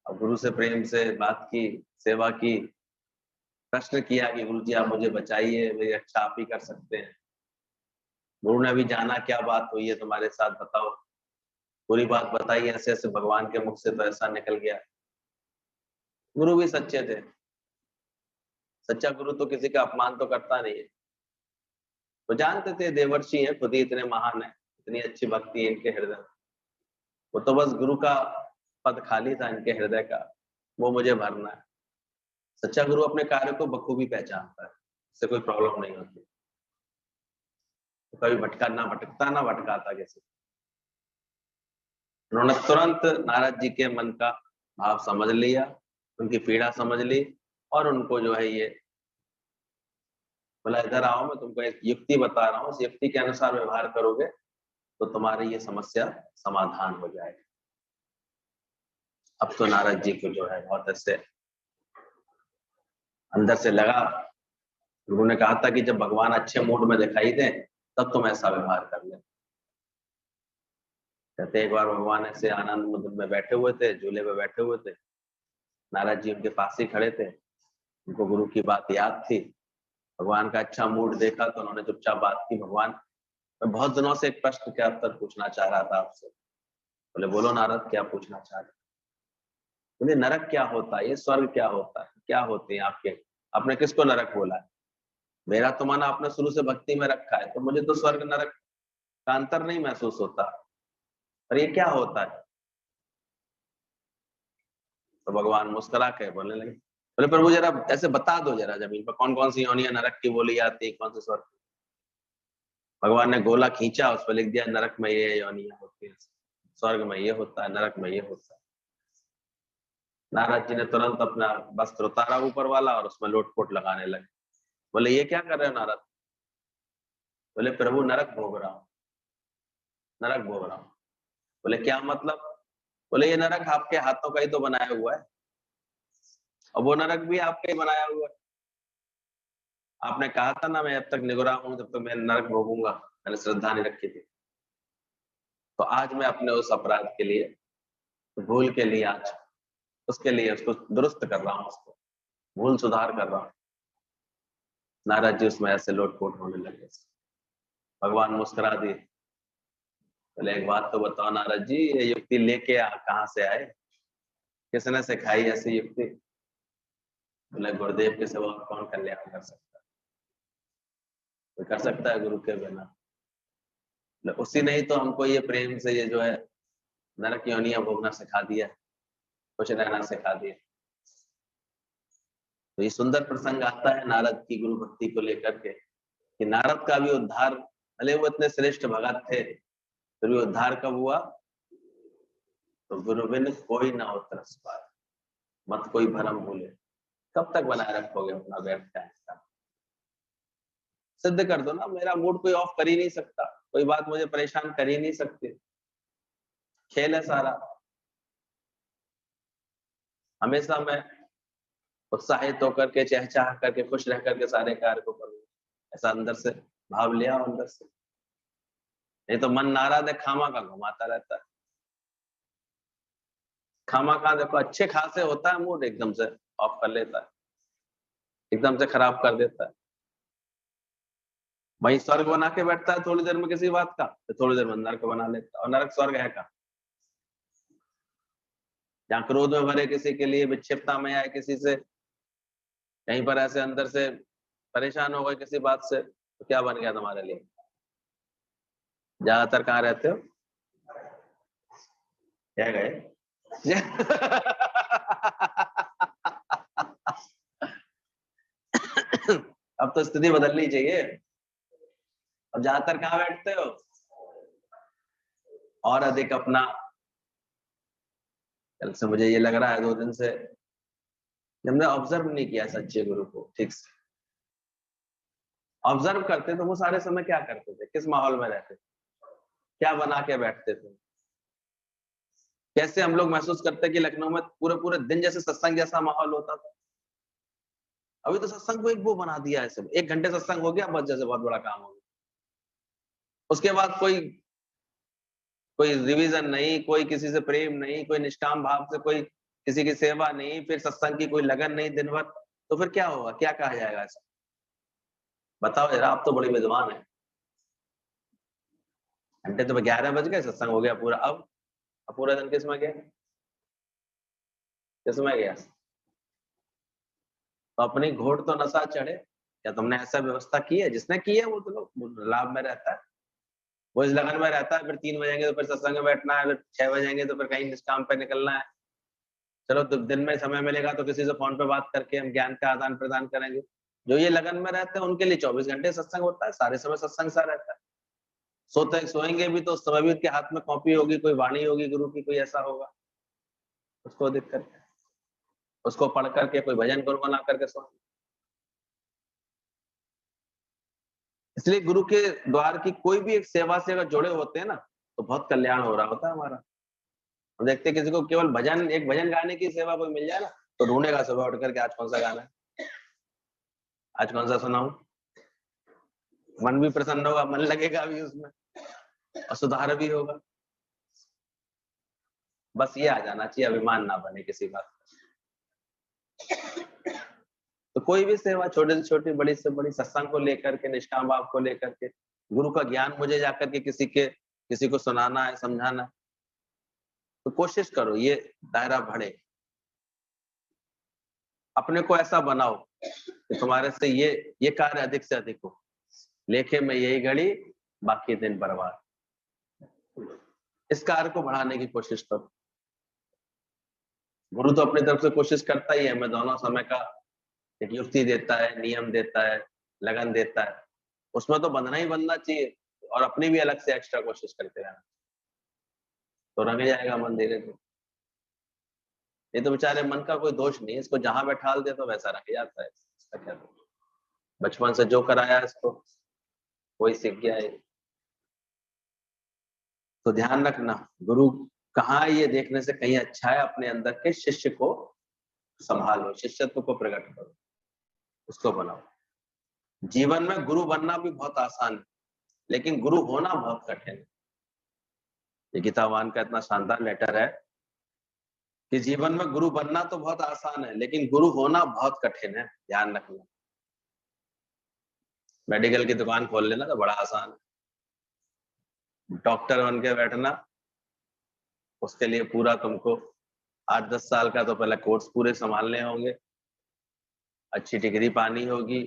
[SPEAKER 2] अब गुरु से प्रेम से बात की, सेवा की, प्रश्न किया कि गुरु जी आप मुझे बचाइए, मेरी रक्षा आप ही कर सकते हैं। गुरु ने भी जाना क्या बात हुई है तुम्हारे साथ, बताओ, पूरी बात बताई। ऐसे ऐसे भगवान के मुख से तो ऐसा निकल गया। गुरु भी सच्चे थे, सच्चा गुरु तो किसी का अपमान तो करता नहीं है। वो जानते थे देवर्षि हैं, खुद ही इतने महान है, इतनी अच्छी भक्ति है इनके हृदय में, वो तो बस गुरु का पद खाली था इनके हृदय का, वो मुझे भरना है। सच्चा गुरु अपने कार्य को बखूबी पहचानता है, इससे कोई प्रॉब्लम नहीं होती। तो कभी भटका ना भटकता, ना भटकाता किसी। उन्होंने तुरंत नारद जी के मन का भाव समझ लिया, उनकी पीड़ा समझ ली, और उनको जो है ये बोला इधर आओ, मैं तुमको एक युक्ति बता रहा हूँ, इस युक्ति के अनुसार व्यवहार करोगे तो तुम्हारी ये समस्या समाधान हो जाएगी। अब तो नारद जी को जो है बहुत ऐसे अंदर से लगा, उन्होंने कहा था कि जब भगवान अच्छे मूड में दिखाई दें तब तुम ऐसा व्यवहार कर ले। कहते एक बार भगवान ऐसे आनंद मुद्र में बैठे हुए थे, झूले पे बैठे हुए थे, नारद जी उनके पास ही खड़े थे, उनको गुरु की बात याद थी, भगवान का अच्छा मूड देखा तो उन्होंने चुपचाप बात की, भगवान मैं बहुत दिनों से एक प्रश्न का उत्तर पूछना चाह रहा था आपसे। बोले बोलो नारद, क्या पूछना चाह रहे? बोले नरक क्या होता है, ये स्वर्ग क्या होता है, क्या होते हैं आपके, आपने किसको नरक बोला है? मेरा तो माना आपने शुरू से भक्ति में रखा है, तो मुझे तो स्वर्ग नरक का अंतर नहीं महसूस होता, और ये क्या होता है? तो भगवान मुस्कुरा के बोलने लगे, बोले प्रभु जरा ऐसे बता दो, जरा जमीन पर कौन कौन सी योनियां नरक की बोली जाती है, कौन से स्वर्ग। भगवान ने गोला खींचा, उस पर लिख दिया नरक में ये योनियां होती है, स्वर्ग में ये होता है, नरक में ये होता है। नारद जी ने तुरंत अपना वस्त्र उतारा ऊपर वाला और उसमें लोटपोट लगाने लगे। बोले ये क्या कर रहे हो नारद? बोले प्रभु नरक भोग रहा हूँ, नरक भोग रहा हूँ। बोले क्या मतलब? बोले ये नरक आपके हाथों का ही तो बनाया हुआ है, और वो नरक भी आपका ही बनाया हुआ है। आपने कहा था ना मैं जब तक निगुरा हूं तब तक मैं नरक भोगूंगा, मैंने श्रद्धा नहीं रखी थी। तो आज मैं अपने उस अपराध के लिए तो भूल के लिए आज उसके लिए उसको दुरुस्त कर रहा हूँ, उसको भूल सुधार कर रहा हूँ। नारद जी उसमें ऐसे लोटपोट होने लगे। भगवान मुस्कुरा दिए, बोले एक बात तो बताओ नारद जी, ये युक्ति लेके कहाँ से आए, किसने सिखाई ऐसी युक्ति? बोले गुरुदेव के सिवा कौन कल्याण कर सकता है, कोई कर सकता है गुरु के बिना? बोले उसी ने ही तो हमको ये प्रेम से ये जो है नरक योनियां भोगना सिखा दिया, कुछ रहना सिखा दिया। तो ये सुंदर प्रसंग आता है नारद की गुरु भक्ति को लेकर के, कि नारद का भी उद्धार, भले वो इतने श्रेष्ठ भगत थे, फिर भी उद्धार कब हुआ? तो गुरु बिन कोई ना उतरस पाए, मत कोई भरम भूले। कब तक बनाए रखोगे अपना व्यर्थ का हिस्सा? सिद्ध कर दो ना, मेरा मूड कोई ऑफ कर ही नहीं सकता, कोई बात मुझे परेशान कर ही नहीं सकती, खेल है सारा। हमेशा मैं उत्साहित होकर के, चहचहा करके, खुश रह करके सारे कार्य को करूँ, ऐसा अंदर से भाव लिया अंदर से। नहीं तो मन नाराज है, खामा का घुमाता रहता है, खामा खा देखो अच्छे खासे होता है मूड, एकदम से ऑफ कर लेता है, एकदम से खराब कर देता है। वही स्वर्ग बना के बैठता है थोड़ी देर में किसी बात का, तो थोड़ी देर में नरक बना लेता है। और नरक स्वर्ग है का? जहाँ क्रोध में भरे किसी के लिए, विक्षिप्तता में आए किसी से, कहीं पर ऐसे अंदर से परेशान हो गए किसी बात से, तो क्या बन गया तुम्हारे लिए? ज्यादातर कहाँ रहते हो? क्या गए? अब तो स्थिति बदलनी चाहिए। अब ज्यादातर कहाँ बैठते हो? और अधिक अपना, कल से मुझे ये लग रहा है 2 दिन से हमने ऑब्जर्व नहीं किया सच्चे गुरु को ठीक से। ऑब्जर्व करते तो वो सारे समय क्या करते थे, किस माहौल में रहते थे, क्या बना के बैठते थे, कैसे हम लोग महसूस करते कि लखनऊ में पूरे पूरे दिन जैसे सत्संग जैसा माहौल होता था। अभी तो सत्संग को एक वो बना दिया है, सब 1 घंटे सत्संग हो गया बस, जैसे बहुत बड़ा काम हो गया। उसके बाद कोई कोई रिवीजन नहीं, कोई किसी से प्रेम नहीं, कोई निष्काम भाव से कोई किसी की सेवा नहीं, फिर सत्संग की कोई लगन नहीं दिन भर, तो फिर क्या होगा, क्या कहा जाएगा ऐसा? बताओ जरा, आप तो बड़ी विद्वान है। घंटे तो 11 बज गए, सत्संग हो गया पूरा। अब पूरा दिन किसमें गया, किसमें गया? तो अपनी घोड़ तो नशा चढ़े। क्या तुमने ऐसा व्यवस्था की है? जिसने की है वो तो लोग लाभ में रहता है, वो इस लगन में रहता है। फिर 3 बजेंगे तो फिर सत्संग में बैठना है, फिर 6 बजेंगे तो फिर कहीं निष्काम पे निकलना है। चलो तो दिन में समय मिलेगा तो किसी से फोन पे बात करके हम ज्ञान का आदान प्रदान करेंगे। जो ये लगन में रहते हैं उनके लिए 24 घंटे सत्संग होता है, सारे समय सत्संग सा रहता है। सोएंगे भी तो उस समय भी उनके हाथ में कॉपी होगी, कोई वाणी होगी गुरु की, कोई ऐसा होगा, उसको देख करके, उसको पढ़ करके, कोई भजन गुनगुना करके सो। इसलिए गुरु के द्वार की कोई भी एक सेवा से अगर जुड़े होते हैं ना, तो बहुत कल्याण हो रहा होता है हमारा। हम देखते हैं किसी को केवल भजन, एक भजन गाने की सेवा कोई मिल जाए ना, तो ढूंढेगा सुबह उठ करके आज कौन सा गाना है, आज कौन सा सुनाऊं। मन भी प्रसन्न होगा, मन लगेगा भी उसमें, और सुधार भी होगा। बस ये आ जाना चाहिए, अभिमान ना बने किसी बात का। तो कोई भी सेवा, छोटे से छोटी, बड़ी से बड़ी, सत्संग को लेकर के, निष्काम भाव को लेकर के, गुरु का ज्ञान मुझे जाकर के किसी को सुनाना है, समझाना है, तो कोशिश करो ये दायरा बढ़े। अपने को ऐसा बनाओ कि तुम्हारे से ये कार्य अधिक से अधिक हो। लेखे में यही घड़ी, बाकी दिन बर्बाद। इस कार्य को बढ़ाने की कोशिश करो। गुरु तो अपनी तरफ से कोशिश करता ही है, हमें दोनों समय का एक युक्ति देता है, नियम देता है, लगन देता है, उसमें तो बंधना ही बंधना चाहिए, और अपनी भी अलग से एक्स्ट्रा कोशिश करते रहना, तो रंग जाएगा मन धीरे धीरे। ये तो बेचारे मन का कोई दोष नहीं है, इसको जहां बैठाल दे तो वैसा रंग जाता है, इसका क्या दोष? बचपन से जो कराया इसको वही सीख गया है। तो ध्यान रखना, गुरु कहाँ ये देखने से कहीं अच्छा है, अपने अंदर के शिष्य को संभालो, शिष्यत्व को प्रकट करो, उसको बनाओ। जीवन में गुरु बनना भी बहुत आसान है, लेकिन गुरु होना बहुत कठिन है। ये गीतावान का इतना शानदार लेटर है कि जीवन में गुरु बनना तो बहुत आसान है, लेकिन गुरु होना बहुत कठिन है, ध्यान रखना। मेडिकल की दुकान खोल लेना तो बड़ा आसान है, डॉक्टर बन के बैठना उसके लिए पूरा तुमको 8-10 साल का तो पहले कोर्स पूरे संभालने होंगे, अच्छी डिग्री पानी होगी,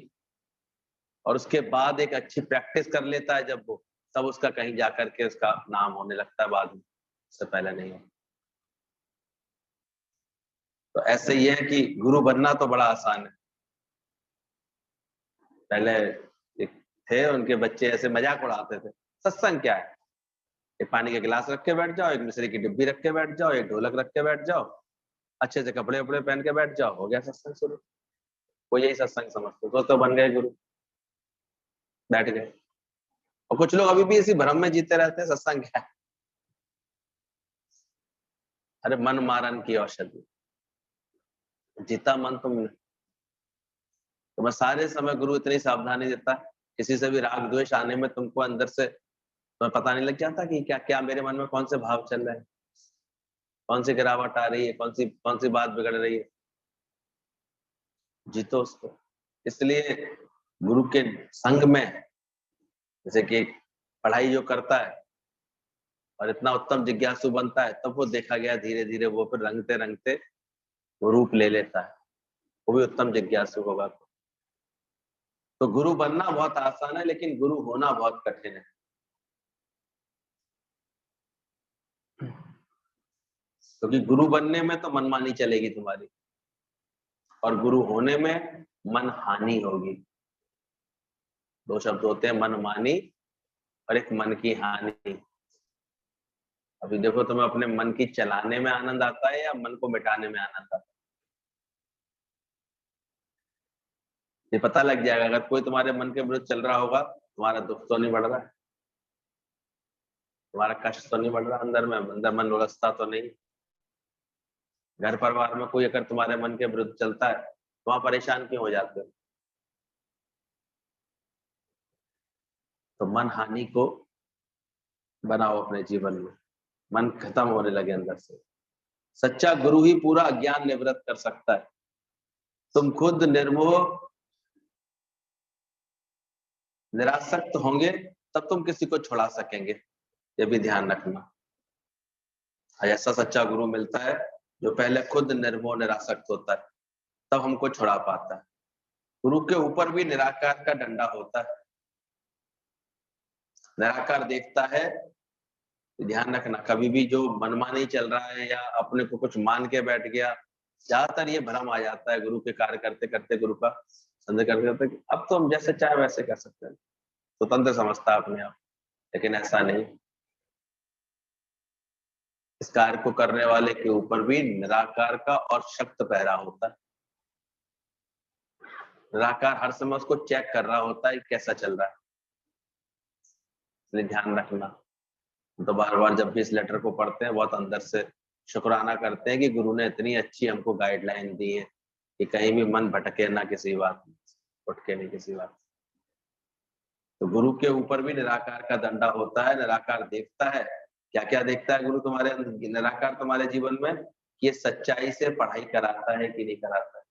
[SPEAKER 2] और उसके बाद एक अच्छी प्रैक्टिस कर लेता है जब वो, तब उसका कहीं जाकर के उसका नाम होने लगता है बाद में, उससे पहले नहीं हो। तो ऐसे ये है कि गुरु बनना तो बड़ा आसान है। पहले एक थे, उनके बच्चे ऐसे मजाक उड़ाते थे, सत्संग क्या है, एक पानी के गिलास रख के बैठ जाओ, एक मिश्री की डिब्बी रख के बैठ जाओ, एक ढोलक रख के बैठ जाओ, अच्छे से कपड़े वपड़े पहन के बैठ जाओ, हो गया सत्संग शुरू। वो यही सत्संग समझते, तो बन गए गुरु, बैठ गए। और कुछ लोग अभी भी इसी भ्रम में जीते रहते हैं, सत्संग क्या है। अरे मन मारन की औषधि, जीता मन तुमने। तो मैं सारे समय गुरु इतनी सावधानी देता है, किसी से भी राग द्वेष आने में तुमको अंदर से तुम्हें पता नहीं लग जाता कि क्या क्या मेरे मन में कौन से भाव चल रहे हैं, कौन सी गिरावट आ रही है, कौन सी बात बिगड़ रही है। जीतो उसको। इसलिए गुरु के संग में, जैसे कि पढ़ाई जो करता है और इतना उत्तम जिज्ञासु बनता है, तब वो देखा गया धीरे धीरे वो फिर रंगते रंगते वो रूप ले लेता है, वो भी उत्तम जिज्ञासु होगा। तो गुरु बनना बहुत आसान है, लेकिन गुरु होना बहुत कठिन है। क्योंकि गुरु बनने में तो मनमानी चलेगी तुम्हारी, और गुरु होने में मन हानि होगी। दो शब्द होते हैं, मनमानी और एक मन की हानि। अभी देखो, तुम्हें अपने मन की चलाने में आनंद आता है या मन को मिटाने में आनंद आता है? ये पता लग जाएगा। अगर कोई तुम्हारे मन के विरुद्ध चल रहा होगा, तुम्हारा दुख तो नहीं बढ़ रहा है, तुम्हारा कष्ट तो नहीं बढ़ रहा, अंदर में अंदर मन उलझता तो नहीं। घर परिवार में कोई अगर तुम्हारे मन के विरुद्ध चलता है तो वहां परेशान क्यों हो जाते हो? तो मन हानि को बनाओ अपने जीवन में, मन खत्म होने लगे अंदर से। सच्चा गुरु ही पूरा अज्ञान निवृत्त कर सकता है। तुम खुद निर्मोह निरासक्त होंगे तब तुम किसी को छुड़ा सकेंगे, ये भी ध्यान रखना। ऐसा सच्चा गुरु मिलता है जो पहले खुद निर्मोह निरासक्त होता है, तब हमको छुड़ा पाता है। गुरु के ऊपर भी निराकार का डंडा होता है। निराकार देखता है, ध्यान रखना, कभी भी जो मनमानी चल रहा है या अपने को कुछ मान के बैठ गया, ज्यादातर ये भ्रम आ जाता है गुरु के कार्य करते करते, गुरु का संदेह करते करते, अब तो हम जैसे चाहे वैसे कर सकते हैं, स्वतंत्र समझता है अपने आप। लेकिन ऐसा नहीं, इस कार्य को करने वाले के ऊपर भी निराकार का और शक्त पहरा होता है। निराकार हर समय उसको चेक कर रहा होता है कैसा चल रहा है, इसलिए ध्यान रखना। तो बार बार जब भी इस लेटर को पढ़ते हैं, बहुत अंदर से शुक्राना करते हैं कि गुरु ने इतनी अच्छी हमको गाइडलाइन दी है कि कहीं भी मन भटके ना किसी बात में, भटके नहीं किसी बात। तो गुरु के ऊपर भी निराकार का डंडा होता है। निराकार देखता है, क्या क्या देखता है गुरु तुम्हारे, निराकार तुम्हारे जीवन में, कि ये सच्चाई से पढ़ाई कराता है कि नहीं कराता है।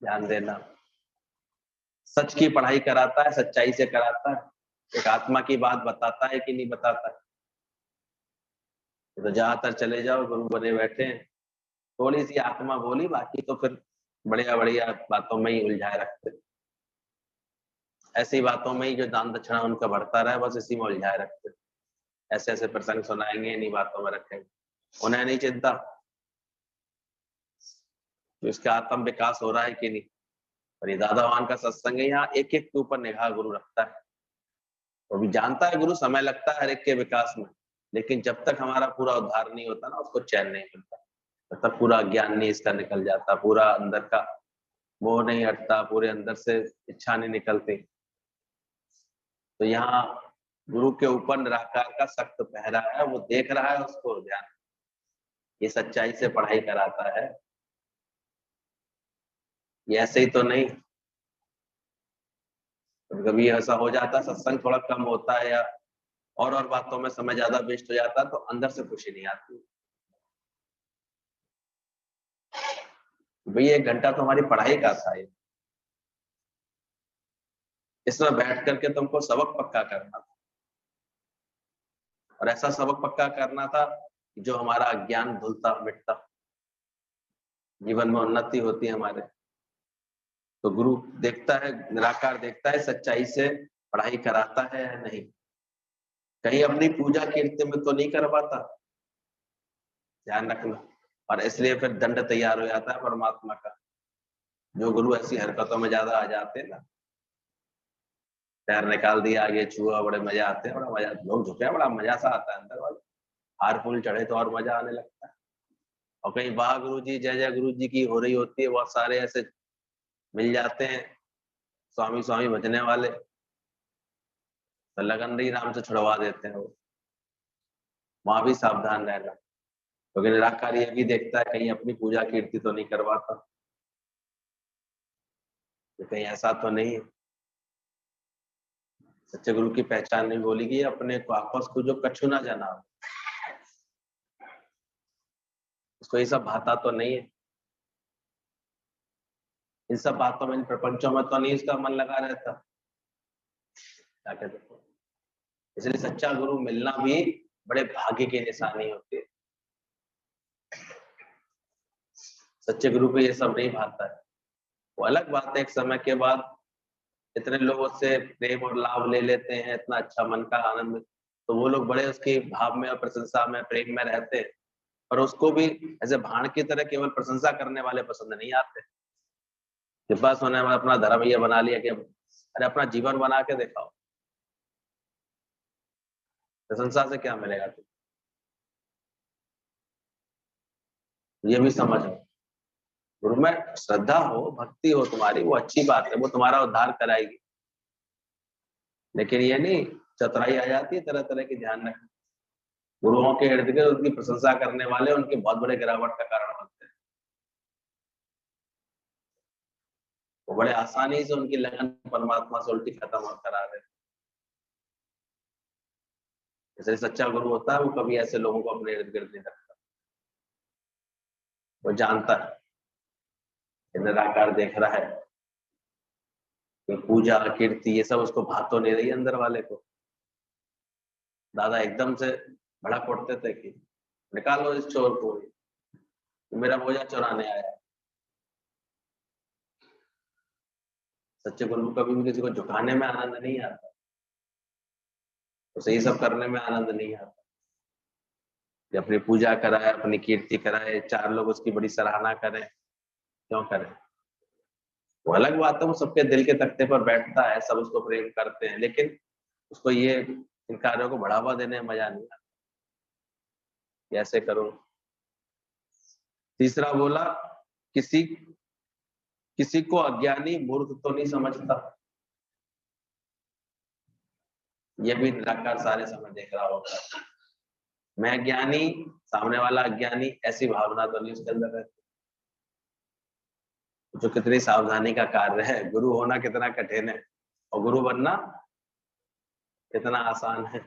[SPEAKER 2] ध्यान देना, सच की पढ़ाई कराता है, सच्चाई से कराता है, एक आत्मा की बात बताता है कि नहीं बताता है। तो ज्यादातर चले जाओ गुरु बने बैठे हैं, थोड़ी सी आत्मा बोली, बाकी तो फिर बढ़िया बढ़िया बातों में ही उलझाए रखते, ऐसी बातों में ही जो दान दक्षिणा उनका बढ़ता रहे, बस इसी में उलझाए रखते। ऐसे ऐसे प्रसंग सुनाएंगे, इन्हीं बातों में रखेंगे, उन्हें नहीं चिंता कि उसका आत्म विकास हो रहा है कि नहीं। और ये दादा भगवान का सत्संग है, यहाँ एक एक के ऊपर निगाह गुरु रखता है। वो भी जानता है गुरु समय लगता है हर एक के विकास में, लेकिन जब तक हमारा पूरा उद्धार नहीं होता ना, उसको चैन नहीं मिलता, तब तक पूरा ज्ञान नहीं इसका निकल जाता, पूरा अंदर का मोह नहीं हटता, पूरे अंदर से इच्छा नहीं निकलती। तो यहाँ गुरु के ऊपर निराकार का सख्त पहरा है, वो देख रहा है उसको, ध्यान, ये सच्चाई से पढ़ाई कराता है, ये ऐसे ही तो नहीं। कभी ऐसा हो जाता है सत्संग थोड़ा कम होता है या और बातों में समय ज्यादा वेस्ट हो जाता है, तो अंदर से खुशी नहीं आती। भैया 1 घंटा तो हमारी पढ़ाई का था ये, इसमें बैठ करके तुमको सबक पक्का करना था, और ऐसा सबक पक्का करना था जो हमारा अज्ञान धुलता मिटता, जीवन में उन्नति होती है हमारे। तो गुरु देखता है, निराकार देखता है सच्चाई से पढ़ाई कराता है या नहीं, कहीं अपनी पूजा कीर्ति में तो नहीं करवाता, ध्यान रखना। और इसलिए फिर दंड तैयार हो जाता है परमात्मा का। जो गुरु ऐसी हरकतों में ज्यादा आ जाते हैं ना, पैर निकाल दिया आगे छुआ, बड़े मजा आते हैं, बड़ा मजा, लोग झुके, बड़ा मजा सा आता है अंदर वाले, हार फूल चढ़े तो और मजा आने लगता है। और कहीं वाह गुरु जी जय जय गुरु जी की हो रही होती है, बहुत सारे ऐसे मिल जाते हैं स्वामी स्वामी भजने वाले, तो लगन नहीं राम से छुड़वा देते हैं वो। वहां भी सावधान रहना, क्योंकि निराकार ये भी देखता है कहीं अपनी पूजा कीर्ति तो नहीं करवाता, तो कहीं ऐसा तो नहीं है। सच्चे गुरु की पहचान नहीं बोली गई, अपने को आपस को जो कछु ना जाना, उसको ये सब भाता तो नहीं है, इन सब बातों में, इन प्रपंचों में तो नहीं इसका मन लगा रहता, क्या कहते हैं। इसलिए सच्चा गुरु मिलना भी बड़े भाग्य की निशानी होती है। सच्चे गुरु को ये सब नहीं भाता है। वो अलग बात है, एक समय के बाद इतने लोगों से प्रेम और लाभ ले लेते हैं, इतना अच्छा मन का आनंद, तो वो लोग बड़े उसके भाव में और प्रशंसा में प्रेम में रहते हैं, और उसको भी ऐसे भाण की तरह केवल प्रशंसा करने वाले पसंद नहीं आते। कि बस उन्होंने अपना धर्म ये बना लिया कि अरे अपना जीवन बना के दिखाओ, प्रशंसा से क्या मिलेगा तुम, ये भी समझो। गुरु में श्रद्धा हो, भक्ति हो तुम्हारी, वो अच्छी बात है, वो तुम्हारा उद्धार कराएगी, लेकिन ये नहीं चतुराई आ जाती है तरह तरह की, ध्यान रखना। गुरुओं के इर्द गिर्द उनकी प्रशंसा करने वाले उनके बहुत बड़े गिरावट का कारण बनते हैं। वो बड़े आसानी से उनकी लगन परमात्मा से उल्टी खत्म करा रहे हैं। इसलिए सच्चा गुरु होता है वो कभी ऐसे लोगों को अपने इर्द गिर्द नहीं रखता, वो जानता है कि निराकार देख रहा है कि पूजा कीर्ति ये सब उसको भात तो नहीं रही अंदर वाले को। दादा एकदम से भड़क उठते थे कि निकालो इस चोर को, मेरा बोझा चुराने आया। सच्चे गुरु को कभी भी किसी को झुकाने में आनंद नहीं आता, उसे ये सब करने में आनंद नहीं आता कि अपनी पूजा कराए, अपनी कीर्ति कराए, 4 लोग उसकी बड़ी सराहना करें, क्यों करें। वो अलग बात है, वो सबके दिल के तख्ते पर बैठता है, सब उसको प्रेम करते हैं, लेकिन उसको ये इन कार्यों को बढ़ावा देने में मजा नहीं आता, कैसे करूं। तीसरा बोला, किसी किसी को अज्ञानी मूर्ख तो नहीं समझता, ये भी निराकार सारे समय देख रहा होगा। मैं ज्ञानी, सामने वाला अज्ञानी, ऐसी भावना तो नहीं उसके अंदर रहती। जो कितनी सावधानी का कार्य है, गुरु होना कितना कठिन है और गुरु बनना कितना आसान है।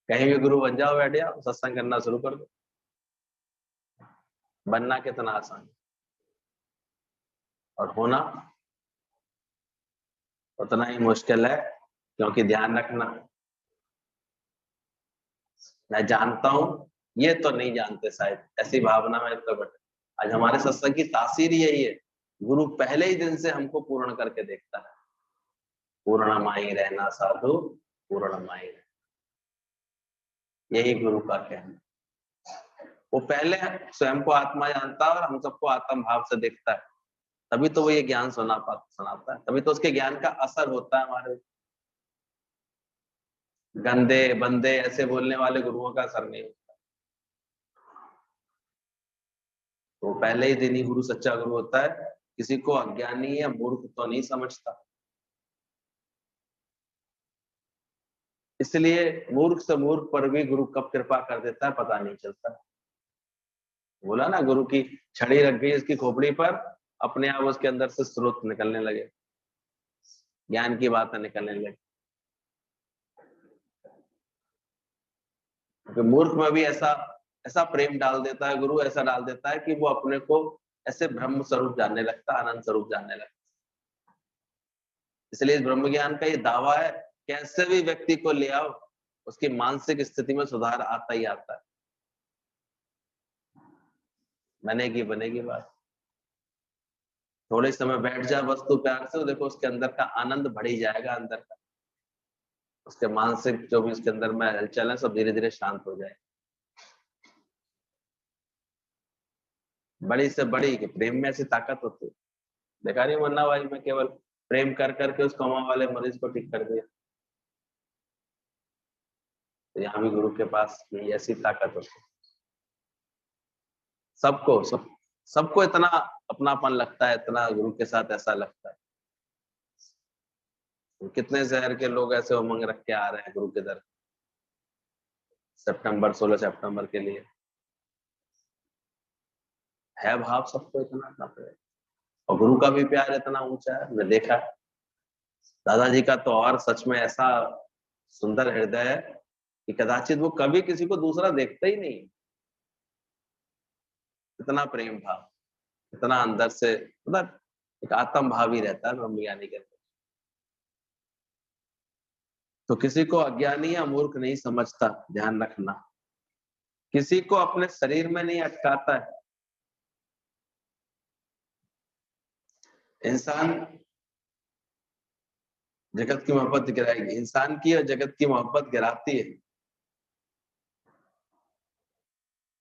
[SPEAKER 2] कहीं भी गुरु बन जाओ, बैठ जाओ, सत्संग करना शुरू कर दो, बनना कितना आसान है और होना उतना ही मुश्किल है। क्योंकि ध्यान रखना, मैं जानता हूं, ये तो नहीं जानते शायद, ऐसी भावना में तो बैठे। आज हमारे सत्संग की तासीर यही है, गुरु पहले ही दिन से हमको पूर्ण करके देखता है। पूर्णमाई रहना साधु, पूर्णमाई रहना, यही गुरु का कहना। वो पहले स्वयं को आत्मा जानता है और हम सबको आत्म भाव से देखता है, तभी तो वो ये ज्ञान सुनाता है, तभी तो उसके ज्ञान का असर होता है हमारे। गंदे बंदे ऐसे बोलने वाले गुरुओं का असर नहीं होता। तो पहले ही दिन ही गुरु सच्चा गुरु होता है, किसी को अज्ञानी या मूर्ख तो नहीं समझता। इसलिए मूर्ख से मूर्ख पर भी गुरु कब कृपा कर देता है पता नहीं चलता। बोला ना, गुरु की छड़ी रख गई उसकी खोपड़ी पर, अपने आप उसके अंदर से स्रोत निकलने लगे, ज्ञान की बातें निकलने लगी। क्योंकि मूर्ख में भी ऐसा ऐसा प्रेम डाल देता है गुरु, ऐसा डाल देता है कि वो अपने को ऐसे ब्रह्म स्वरूप जानने लगता, आनंद स्वरूप जानने लगता। इसलिए इस ब्रह्म ज्ञान का ये दावा है, कैसे भी व्यक्ति को ले आओ, उसकी मानसिक स्थिति में सुधार आता ही आता है। बनेगी बनेगी बात। थोड़े समय बैठ जाए वस्तु प्यार से, तो देखो उसके अंदर का आनंद बढ़ ही जाएगा, अंदर का उसके मानसिक जो भी उसके अंदर में हलचल है सब धीरे धीरे शांत हो जाए। बड़ी से बड़ी कि प्रेम में ऐसी ताकत होती है। देखा नहीं मुन्ना भाई में केवल प्रेम कर करके उस कोमा वाले मरीज को ठीक कर दिया। तो यहाँ भी गुरु के पास भी ऐसी ताकत होती है। सबको इतना अपनापन लगता है, इतना गुरु के साथ ऐसा लगता है। कितने शहर के लोग ऐसे उमंग रख के आ रहे हैं गुरु के दर, 16 सितंबर के लिए है भाव सबको इतना अपना प्यार। और गुरु का भी प्यार इतना ऊंचा है, मैं देखा है। दादाजी का तो और सच में ऐसा सुंदर हृदय है कि कदाचित वो कभी किसी को दूसरा देखता ही नहीं। इतना प्रेम भाव, इतना अंदर से, मतलब एक आत्म भाव ही रहता है ब्रह्मज्ञानी के अंदर। तो किसी को अज्ञानी या मूर्ख नहीं समझता, ध्यान रखना। किसी को अपने शरीर में नहीं अटकाता है। इंसान जगत की मोहब्बत गिराएगी, इंसान की और जगत की मोहब्बत गिराती है,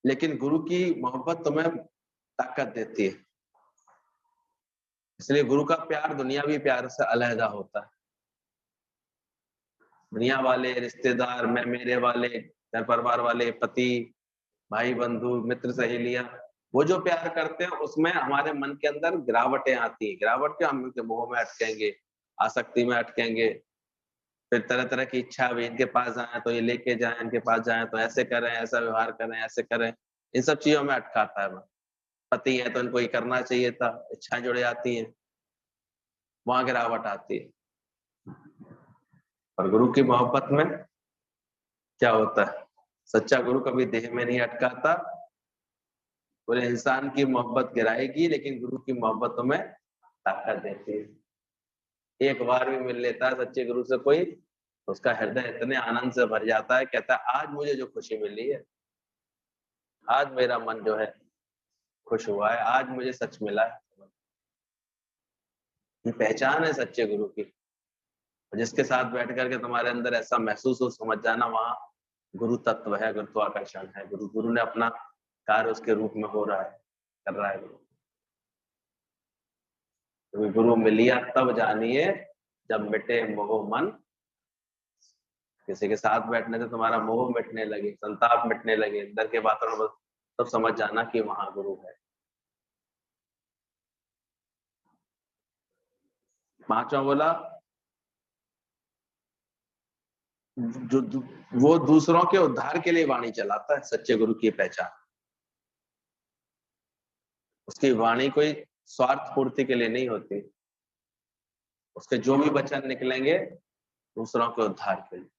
[SPEAKER 2] लेकिन गुरु की मोहब्बत तुम्हें ताकत देती है। इसलिए गुरु का प्यार दुनियावी प्यार से अलहदा होता है। दुनिया वाले, रिश्तेदार, मैं मेरे वाले, घर परिवार वाले, पति, भाई, बंधु, मित्र, सहेलियां, वो जो प्यार करते हैं उसमें हमारे मन के अंदर गिरावटें आती है। गिरावट के हम इनके मोह में अटकेंगे, आसक्ति में अटकेंगे, फिर तरह तरह की इच्छा भी, इनके पास जाए तो ये लेके जाए, इनके पास जाए तो ऐसे करें, ऐसा व्यवहार करें, ऐसे करें, इन सब चीजों में अटकाता है मन। पति है तो इनको ये करना चाहिए था, इच्छाएं जुड़ जाती हैं, वहां गिरावट आती है। और गुरु की मोहब्बत में क्या होता है? सच्चा गुरु कभी देह में नहीं अटकाता। पूरे इंसान की मोहब्बत गिराएगी, लेकिन गुरु की मोहब्बत में ताकत देती है। एक बार भी मिल लेता है सच्चे गुरु से कोई, तो उसका हृदय इतने आनंद से भर जाता है, कहता है आज मुझे जो खुशी मिली है, आज मेरा मन जो है खुश हुआ है, आज मुझे सच मिला है। ये पहचान है सच्चे गुरु की। जिसके साथ बैठ करके तुम्हारे अंदर ऐसा महसूस हो, समझ जाना वहां गुरु तत्व है, गुरुत्वाकर्षण है। गुरु ने अपना कार्य उसके रूप में हो रहा है, कर रहा है। गुरु मिलिया तब जानिए, जब मिटे मोह मन। किसी के साथ बैठने से तुम्हारा मोह मिटने लगे, संताप मिटने लगे, अंदर के वातावरण, तब समझ जाना कि वहां गुरु है। पांचवा बोला, जो वो दूसरों के उद्धार के लिए वाणी चलाता है। सच्चे गुरु की पहचान, उसकी वाणी कोई स्वार्थ पूर्ति के लिए नहीं होती। उसके जो भी वचन निकलेंगे दूसरों के उद्धार के लिए।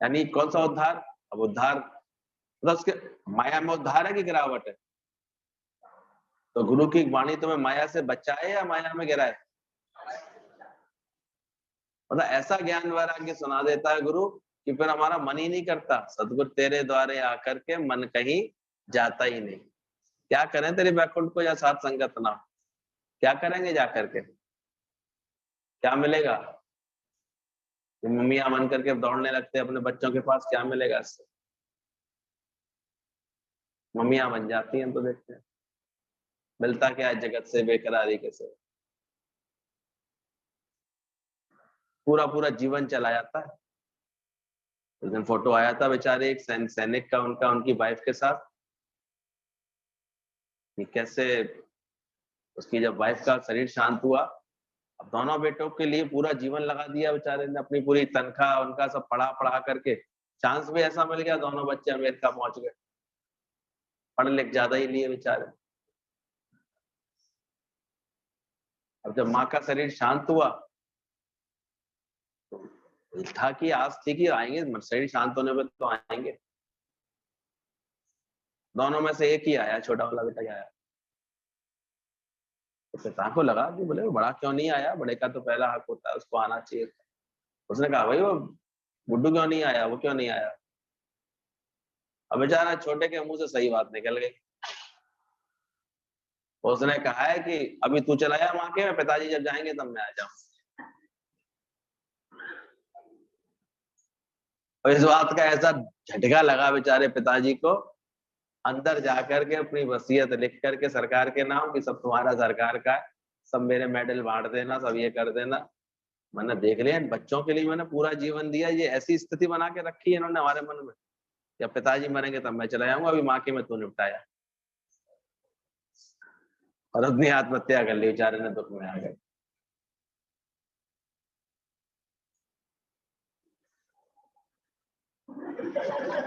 [SPEAKER 2] यानी कौन सा उद्धार? अब उद्धार मतलब उसके माया में उद्धार है कि गिरावट है? तो गुरु की वाणी तुम्हें माया से बचाए या माया में गिराए? मतलब ऐसा ज्ञान वैराग्य सुना देता है गुरु कि फिर हमारा मन ही नहीं करता। सतगुरु तेरे द्वारे आकर के मन कहीं जाता ही नहीं। क्या करें तेरे बैकुंठ को या साथ संगत ना, क्या करेंगे जाकर के? क्या मिलेगा? मम्मियां मन करके दौड़ने लगते हैं अपने बच्चों के पास, क्या मिलेगा इससे? मम्मियां बन जाती हैं तो देखते हैं मिलता क्या है जगत से बेकरारी के से। पूरा पूरा जीवन चला जाता है। उस दिन फोटो आया था बेचारे एक सैनिक का, उनका उनकी वाइफ के साथ, कि कैसे उसकी जब वाइफ का शरीर शांत हुआ, अब दोनों बेटों के लिए पूरा जीवन लगा दिया बेचारे ने, अपनी पूरी तनख्वाह उनका सब पढ़ा पढ़ा करके। चांस भी ऐसा मिल गया, दोनों बच्चे अमेरिका पहुंच गए, पढ़ लिख ज्यादा ही लिए बेचारे। अब जब माँ का शरीर शांत हुआ तो था कि आस थी कि आएंगे, शरीर शांत होने पर तो आएंगे। दोनों में से एक ही आया, छोटा वाला बेटा ही आया। तो पिता को लगा कि बोले वो बड़ा क्यों नहीं आया, बड़े का तो पहला हक होता है, उसको आना चाहिए था। उसने कहा भाई वो गुड्डू क्यों नहीं आया, वो क्यों नहीं आया। अब बेचारा छोटे के मुंह से सही बात निकल गई। उसने कहा है कि अभी तू चला जा वहां के, पिताजी जब जाएंगे तब मैं आ जाऊं। और इस बात का ऐसा झटका लगा बेचारे पिताजी को, अंदर जाकर के अपनी वसीयत लिख करके सरकार के नाम कि सब तुम्हारा सरकार का है, सब मेरे मेडल बांट देना, सब ये कर देना। मैंने देख लिया इन बच्चों के लिए मैंने पूरा जीवन दिया, ये ऐसी स्थिति बना के रखी है इन्होंने हमारे मन में, जब पिताजी मरेंगे तब मैं चला जाऊंगा, अभी माँ के में तू निपटाया। और अपनी आत्महत्या कर ली बेचारे ने, दुख में आ गए।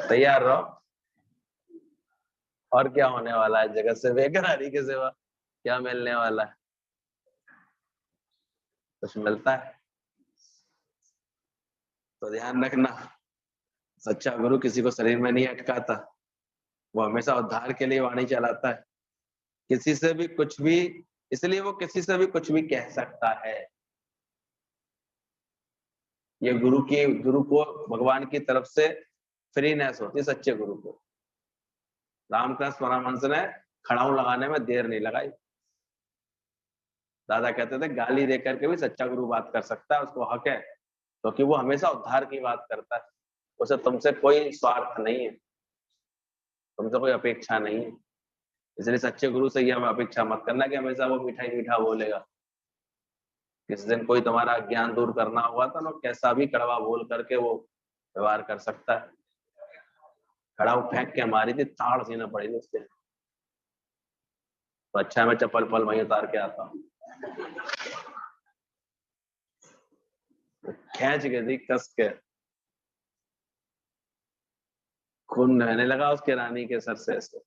[SPEAKER 2] तैयार रहो, और क्या होने वाला है जगत से बेकरारी के सिवा, क्या मिलने वाला है, कुछ मिलता है। तो ध्यान रखना, सच्चा गुरु किसी को शरीर में नहीं अटकाता, वो हमेशा उद्धार के लिए वाणी चलाता है, किसी से भी कुछ भी, इसलिए वो किसी से भी कुछ भी कह सकता है। ये गुरु को भगवान की तरफ से फ्रीनेस होती है सच्चे गुरु को। रामकृष्ण परमहंस ने खड़ाऊ लगाने में देर नहीं लगाई। दादा कहते थे गाली देकर के भी सच्चा गुरु बात कर सकता है, उसको हक है, क्योंकि वो हमेशा उद्धार की बात करता है, उसे तुमसे कोई स्वार्थ नहीं है, तुमसे कोई अपेक्षा नहीं है। इसलिए सच्चे गुरु से ये हमें अपेक्षा मत करना कि हमेशा वो मीठा ही मीठा बोलेगा। किस दिन कोई तुम्हारा ज्ञान दूर करना हुआ था ना, कैसा भी कड़वा बोल करके वो व्यवहार कर सकता है। खड़ाऊ फेंक के मारी थी, ताड़ सीना पड़ी थी उसके, तो अच्छा मैं चप्पल पल वहीं उतार के आता हूँ। खींच के दी कस के, खून बहने लगा उसके रानी के सर से ऐसे,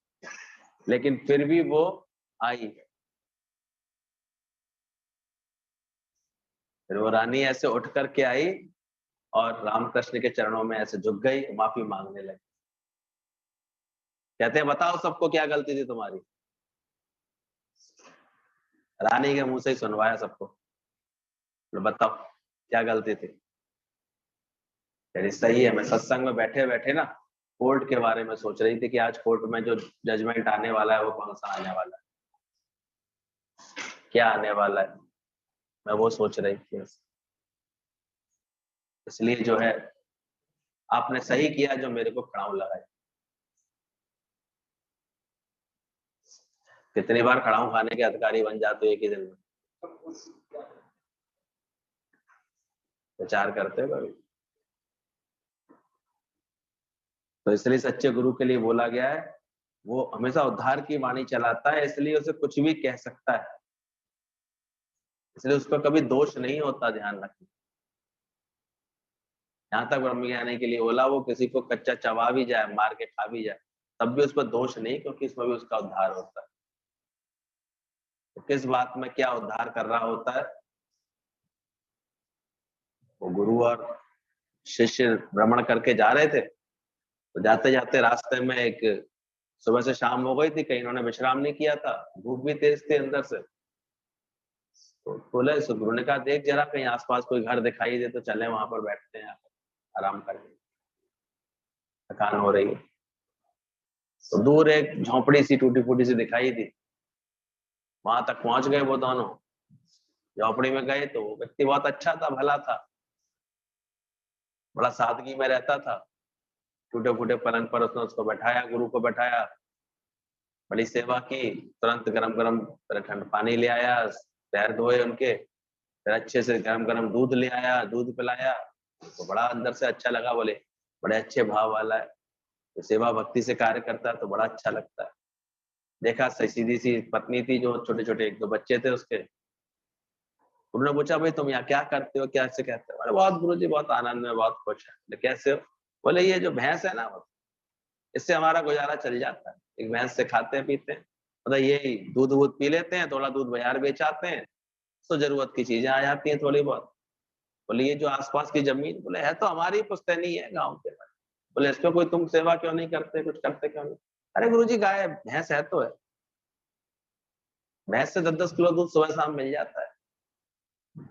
[SPEAKER 2] लेकिन फिर भी वो आई। फिर वो रानी ऐसे उठ करके आई और रामकृष्ण के चरणों में ऐसे झुक गई, माफी मांगने लगी। कहते हैं बताओ सबको क्या गलती थी तुम्हारी। रानी के मुंह से ही सुनवाया सबको, बताओ क्या गलती थी। यानी सही है, मैं सत्संग में बैठे बैठे ना कोर्ट के बारे में सोच रही थी कि आज कोर्ट में जो जजमेंट आने वाला है वो कौन सा आने वाला है, क्या आने वाला है, मैं वो सोच रही थी। इसलिए जो है आपने सही किया जो मेरे को खड़ाऊ लगाया। कितनी बार खड़ाऊ खाने के अधिकारी बन जाते हो एक ही दिन में, विचार करते हो कभी। तो इसलिए सच्चे गुरु के लिए बोला गया है वो हमेशा उद्धार की वाणी चलाता है, इसलिए उसे कुछ भी कह सकता है, इसलिए उसका कभी दोष नहीं होता। ध्यान रखना, यहाँ तक ब्रह्म ज्ञानी के लिए बोला वो किसी को कच्चा चबा भी जाए, मार के खा भी जाए, तब भी उस पर दोष नहीं, क्योंकि इसमें भी उसका उद्धार होता है। तो किस बात में क्या उद्धार कर रहा होता है, वो गुरु और शिष्य भ्रमण करके जा रहे थे, तो जाते जाते रास्ते में एक सुबह से शाम हो गई थी, कहीं इन्होंने विश्राम नहीं किया था, धूप भी तेज थी अंदर से। तो बोले गुरु ने कहा देख जरा कहीं आसपास कोई घर दिखाई दे तो चले वहां पर बैठते हैं, आराम करें, थकान हो रही है। तो दूर एक झोपड़ी सी टूटी फूटी सी दिखाई दी, वहां तक पहुंच गए वो दोनों। झोपड़ी में गए तो वो व्यक्ति बहुत अच्छा था, भला था, बड़ा सादगी में रहता था। टूटे फूटे पलंग पर उसने उसको बैठाया, गुरु को बैठाया, बड़ी सेवा की, तुरंत गरम गरम ठंड पानी ले आया, पैर धोए उनके, फिर अच्छे से गरम गरम दूध ले आया, दूध पिलाया। तो बड़ा अंदर से अच्छा लगा, बोले बड़े अच्छे भाव वाला है, तो सेवा भक्ति से कार्य करता है तो बड़ा अच्छा लगता है। देखा सीधी सी पत्नी थी, जो छोटे छोटे एक दो बच्चे थे उसके। उन्होंने पूछा भाई तुम यहाँ क्या करते हो, क्या से कहते हो। अरे बहुत गुरुजी, बहुत आनंद में, बहुत खुश है। कैसे हो? बोले ये जो भैंस है ना, इससे हमारा गुजारा चल जाता है, एक भैंस से खाते हैं पीते हैं, मतलब यही दूध वूध पी लेते हैं, थोड़ा दूध बाजार बेच आते हैं, तो जरूरत की चीजें आ जाती हैं थोड़ी बहुत। बोले ये जो आसपास की जमीन, बोले है तो हमारी पुश्तैनी है गाँव के। बोले इसमें कोई तुम सेवा क्यों नहीं करते, कुछ करते क्यों नहीं? अरे गुरुजी गाय भैंस है तो है, भैंस से 10-10 किलो दूध सुबह शाम मिल जाता है,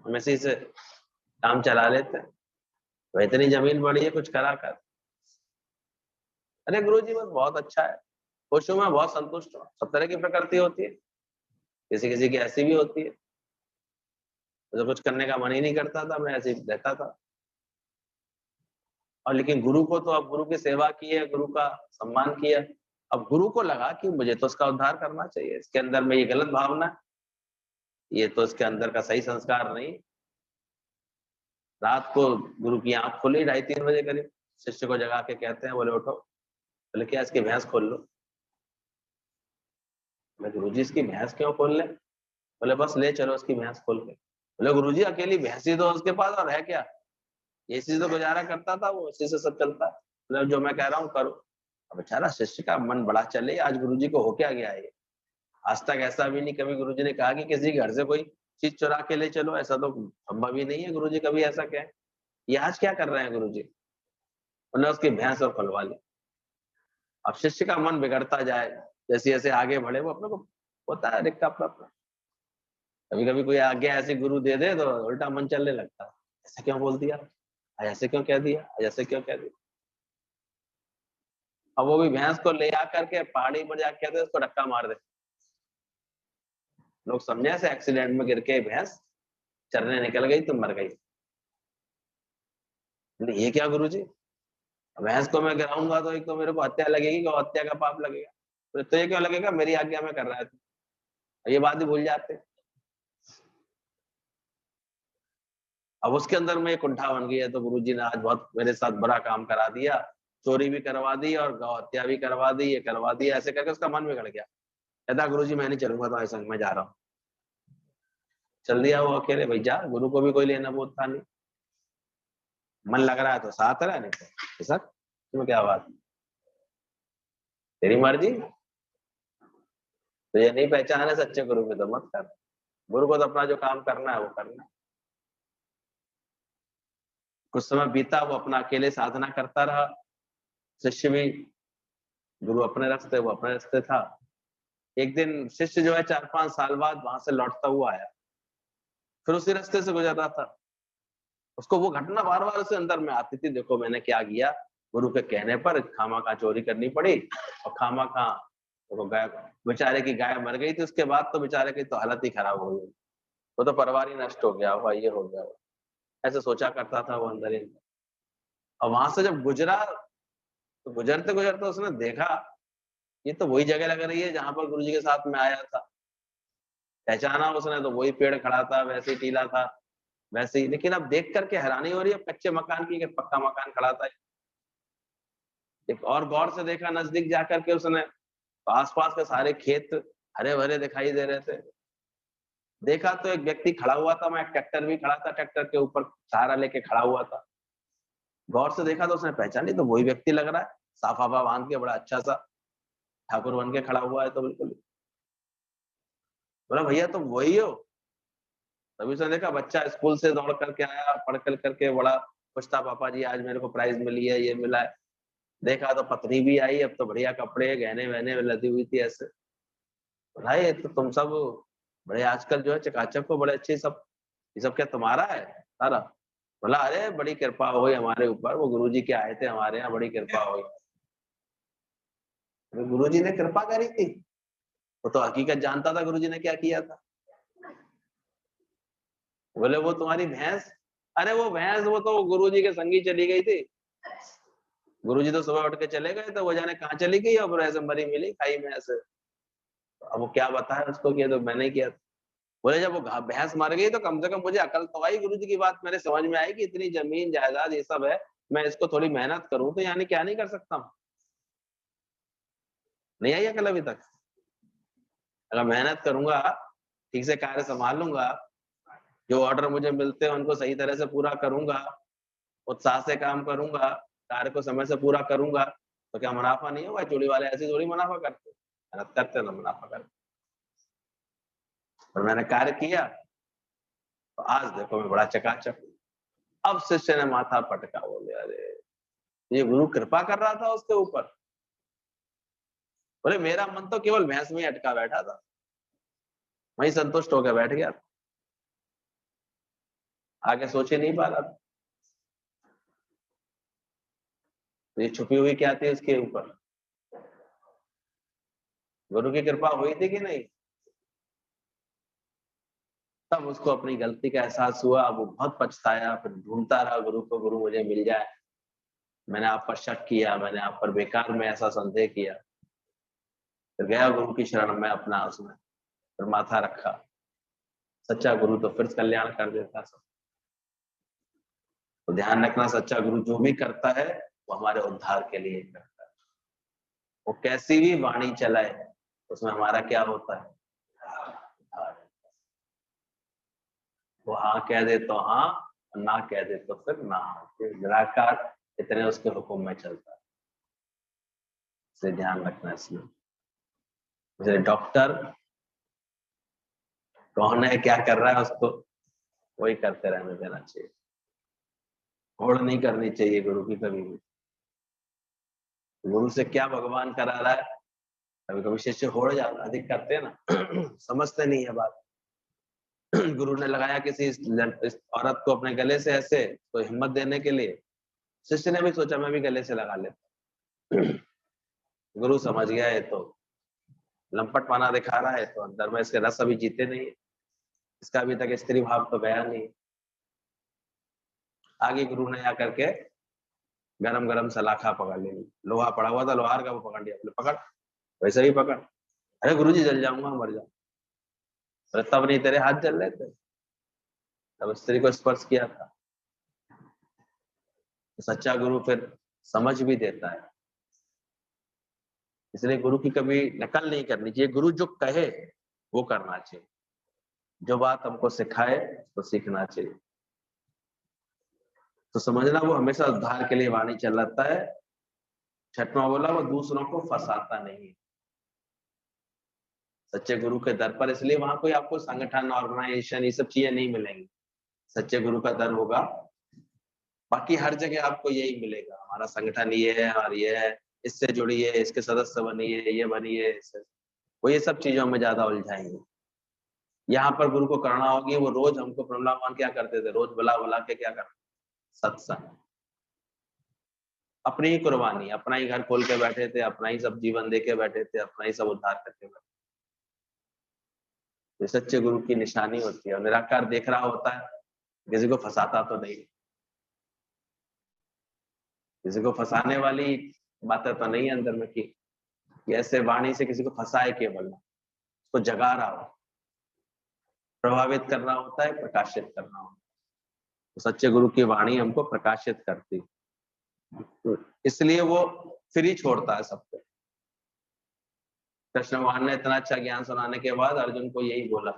[SPEAKER 2] हम इसी से काम चला लेते हैं। तो इतनी जमीन बड़ी है कुछ करा कर। अरे गुरुजी बस बहुत अच्छा है, खुश हूं मैं, बहुत संतुष्ट हूँ। सब तरह की प्रकृति होती है, किसी किसी की ऐसी भी होती है, मुझे कुछ करने का मन ही नहीं करता था, मैं ऐसे ही रहता था। और लेकिन गुरु को तो, अब गुरु की सेवा की है, गुरु का सम्मान किया, अब गुरु को लगा कि मुझे तो उसका उद्धार करना चाहिए, इसके अंदर में ये गलत भावना है, ये तो इसके अंदर का सही संस्कार नहीं। रात को गुरु की आंख खुली 2:30-3 बजे करीब, शिष्य को जगा के कहते हैं, बोले उठो। बोले क्या, इसकी भैंस खोल लो। बोले गुरुजी इसकी भैंस क्यों खोल ले। बोले बस ले चलो उसकी भैंस खोल के। बोले गुरुजी अकेली भैंस ही तो उसके पास, और है क्या, इसी से तो गुजारा करता था वो, इसी से सब चलता है। बोले जो मैं कह रहा हूँ करो। अब बेचारा शिष्य का मन बड़ा चले, आज गुरुजी को हो क्या गया है। आज तक ऐसा भी नहीं कभी गुरुजी ने कहा कि किसी घर से कोई चीज चुरा के ले चलो, ऐसा तो संभव ही नहीं है गुरुजी कभी ऐसा कहे। ये आज क्या कर रहे हैं गुरुजी। उन्होंने उसकी भैंस और खुलवा ली। अब शिष्य का मन बिगड़ता जाए, जैसे जैसे आगे बढ़े, वो अपने को होता है रिक्ता अपना अपना। कभी कभी कोई आज्ञा ऐसी गुरु दे दे तो उल्टा मन चलने लगता है, ऐसे क्यों बोल दिया, ऐसे क्यों कह दिया, ऐसे क्यों कह दिया। अब वो भी भैंस को ले आकर के पहाड़ी पर जाके कहते उसको धक्का मार दे। लोग समझे ऐसे एक्सीडेंट में गिर के भैंस चरने निकल गई तो मर गई। ये क्या गुरुजी, भैंस को मैं गिराऊंगा तो एक तो मेरे को हत्या लगेगी, कि हत्या का पाप लगेगा। तो ये क्यों लगेगा, मेरी आज्ञा में कर रहा है तू। ये बात ही भूल जाते हैं। अब उसके अंदर में एक कुंठा बन गई है, तो गुरुजी ने आज बहुत मेरे साथ बड़ा काम करा दिया, चोरी भी करवा दी और गौ हत्या भी करवा दी, ये करवा दिया, ऐसे करके उसका मन बिगड़ गया। कहता गुरुजी मैं नहीं चलूंगा तुम्हारे संग में, जा रहा हूँ। चल दिया वो अकेले, भाई जा, गुरु को भी कोई लेना बोध था नहीं। मन लग रहा है तो साथ रहा, नहीं तो सर तुम्हें क्या बात, तेरी मर्जी। तो ये नहीं पहचान है सच्चे गुरु में तो मत कर। गुरु को तो अपना जो काम करना है वो करना है। कुछ समय बीता, वो अपना अकेले साधना करता रहा, शिष्य भी, गुरु अपने रास्ते वो अपने रास्ते था। एक दिन शिष्य जो है 4-5 साल बाद वहां से लौटता हुआ आया, फिर उसी रास्ते से गुजर रहा था। उसको वो घटना बार बार उसे अंदर में आती थी, देखो मैंने क्या किया, गुरु के कहने पर खामा खा चोरी करनी पड़ी, और खामा खा देखो गाय, बेचारे की गाय मर गई थी, उसके बाद तो बेचारे की तो हालत ही खराब हो गई, वो तो परिवार ही नष्ट हो गया होगा, ये हो गया होगा, ऐसे सोचा करता था वो अंदर ही। और वहां से जब गुजरा, तो गुजरते गुजरते उसने देखा, ये तो वही जगह लग रही है जहां पर गुरुजी के साथ में आया था। पहचाना उसने, तो वही पेड़ खड़ा था, वैसे ही टीला था, वैसे ही। लेकिन अब देख करके हैरानी हो रही है कच्चे मकान की, पक्का मकान खड़ा था। एक और गौर से देखा नजदीक जाकर के उसने, तो आसपास के सारे खेत हरे भरे दिखाई दे रहे थे। देखा तो एक व्यक्ति खड़ा हुआ था, मैं ट्रैक्टर भी खड़ा था, ट्रैक्टर के ऊपर सहारा लेके खड़ा हुआ था। गौर से देखा तो उसने पहचानी, तो वही व्यक्ति लग रहा है, साफाफा बांध के बड़ा अच्छा सा ठाकुर बन के खड़ा हुआ है, तो बिल्कुल। बोला भैया तुम वही हो। तभी उसने देखा बच्चा स्कूल से दौड़ करके आया, पढ़ कर करके बड़ा खुश था, पापा जी आज मेरे को प्राइज मिली है, ये मिला है। देखा तो पत्नी भी आई, अब तो बढ़िया कपड़े गहने वहने में लदी हुई थी ऐसे। बोला ये तो तुम सब बड़े आजकल जो है चकाचक को, बड़े अच्छे सब, ये सब क्या तुम्हारा है सारा। बोला अरे बड़ी कृपा हुई हमारे ऊपर, वो गुरुजी के आए थे हमारे यहाँ, बड़ी कृपा हुई। गुरुजी ने कृपा करी थी, वो तो हकीकत जानता था गुरुजी ने क्या किया था। बोले वो तुम्हारी भैंस, अरे वो भैंस वो तो गुरुजी के संगी चली गई थी। गुरुजी तो सुबह उठ के चले गए, तो वो जाने कहाँ चली गई, और ऐसे मरी मिली खाई में ऐसे। अब वो क्या बताया उसको कि ये तो मैंने किया था। बोले जब वो भैंस मर गई तो कम से कम मुझे अकल तो आई, गुरुजी की बात मेरे समझ में आई कि इतनी जमीन जायदाद ये सब है, मैं इसको थोड़ी मेहनत करूं तो यानी क्या नहीं कर सकता हूँ। नहीं आई अकल अभी तक। अगर मेहनत करूंगा, ठीक से कार्य संभाल लूंगा, जो ऑर्डर मुझे मिलते हैं उनको सही तरह से पूरा करूंगा, उत्साह से काम करूंगा, कार्य को समय से पूरा करूंगा, तो क्या मुनाफा नहीं होगा। चूड़ी वाले ऐसे थोड़ी मुनाफा करते, मेहनत करते ना मुनाफा करते। और मैंने कार्य किया तो आज देखो मैं बड़ा चकाचक हूं। अब शिष्य ने माथा पटका, बोले अरे ये गुरु कृपा कर रहा था उसके ऊपर। बोले मेरा मन तो केवल भैंस में ही अटका बैठा था, वहीं संतुष्ट होकर बैठ गया, आगे सोच ही नहीं पा रहा था। तो ये छुपी हुई क्या थी उसके ऊपर? गुरु की कृपा हुई थी कि नहीं? तब उसको अपनी गलती का एहसास हुआ, वो बहुत पछताया, फिर ढूंढता रहा गुरु को, गुरु मुझे मिल जाए, मैंने आप पर शक किया, मैंने आप पर बेकार में ऐसा संदेह किया। फिर गया गुरु की शरण में, अपना उसमें फिर माथा रखा। सच्चा गुरु तो फिर कल्याण कर देता सब। तो ध्यान रखना, सच्चा गुरु जो भी करता है वो हमारे उद्धार के लिए करता है। वो कैसी भी वाणी चलाए उसमें हमारा क्या होता है? उद्धार। वो हाँ कह दे तो हाँ, और ना कह दे तो फिर ना। निराकार इतने उसके हुक्म में चलता है, इसे ध्यान रखना। इसमें जैसे डॉक्टर कौन है, क्या कर रहा है, उसको वही करते रहने देना चाहिए, होड़ नहीं करनी चाहिए गुरु की कभी भी। गुरु से क्या भगवान करा रहा है, कभी कभी शिष्य होड़ जाता, अधिक करते हैं ना समझते नहीं है बात। गुरु ने लगाया किसी इस औरत को अपने गले से ऐसे, तो हिम्मत देने के लिए शिष्य ने भी सोचा मैं भी गले से लगा लेता। गुरु समझ गया है तो लंपट पाना दिखा रहा है, तो अंदर में इसके रस अभी जीते नहीं है, इसका अभी तक स्त्री भाव तो गया नहीं। आगे गुरु ने आकर के गरम गरम सलाखा पकड़ ली, लोहा पड़ा हुआ था, लोहार का वो पकड़ लिया, बोले पकड़, वैसे ही पकड़। अरे गुरु जी जल जाऊंगा, मर जाऊं। अरे तब नहीं तेरे हाथ जल रहे थे, तब स्त्री को स्पर्श किया था। तो सच्चा गुरु फिर समझ भी देता है, इसलिए गुरु की कभी नकल नहीं करनी चाहिए। गुरु जो कहे वो करना चाहिए, जो बात हमको सिखाए तो सीखना चाहिए। तो समझना वो हमेशा उद्धार के लिए वाणी चलाता है। छठवां बोला वो दूसरों को फंसाता नहीं। सच्चे गुरु के दर पर इसलिए वहां कोई आपको संगठन, ऑर्गेनाइजेशन, ये सब चीजें नहीं मिलेंगी। सच्चे गुरु का दर होगा, बाकी हर जगह आपको यही मिलेगा, हमारा संगठन ये है और ये है, इससे जुड़िए, इसके सदस्य बनिए, ये बनिए, वो ये सब चीजों में ज्यादा उलझाएंगे। यहाँ पर गुरु को करना होगी, वो रोज हमको प्रमलावान क्या करते थे, रोज बुला बुला के क्या करते, सत्संग, अपनी ही कुर्बानी, अपना ही घर खोल के बैठे थे, अपना ही सब जीवन दे के बैठे थे, अपना ही सब उद्धार करके बैठे। ये सच्चे गुरु की निशानी होती है। और निराकार देख रहा होता है, किसी को फंसाता तो नहीं, किसी को फंसाने वाली बातें तो नहीं अंदर में की, ऐसे वाणी से किसी को फंसाए केवल, उसको जगा रहा हो, प्रभावित करना होता है, प्रकाशित करना होता है। तो सच्चे गुरु की वाणी हमको प्रकाशित करती, तो इसलिए वो फ्री छोड़ता है सबको। कृष्ण भगवान ने इतना अच्छा ज्ञान सुनाने के बाद अर्जुन को यही बोला,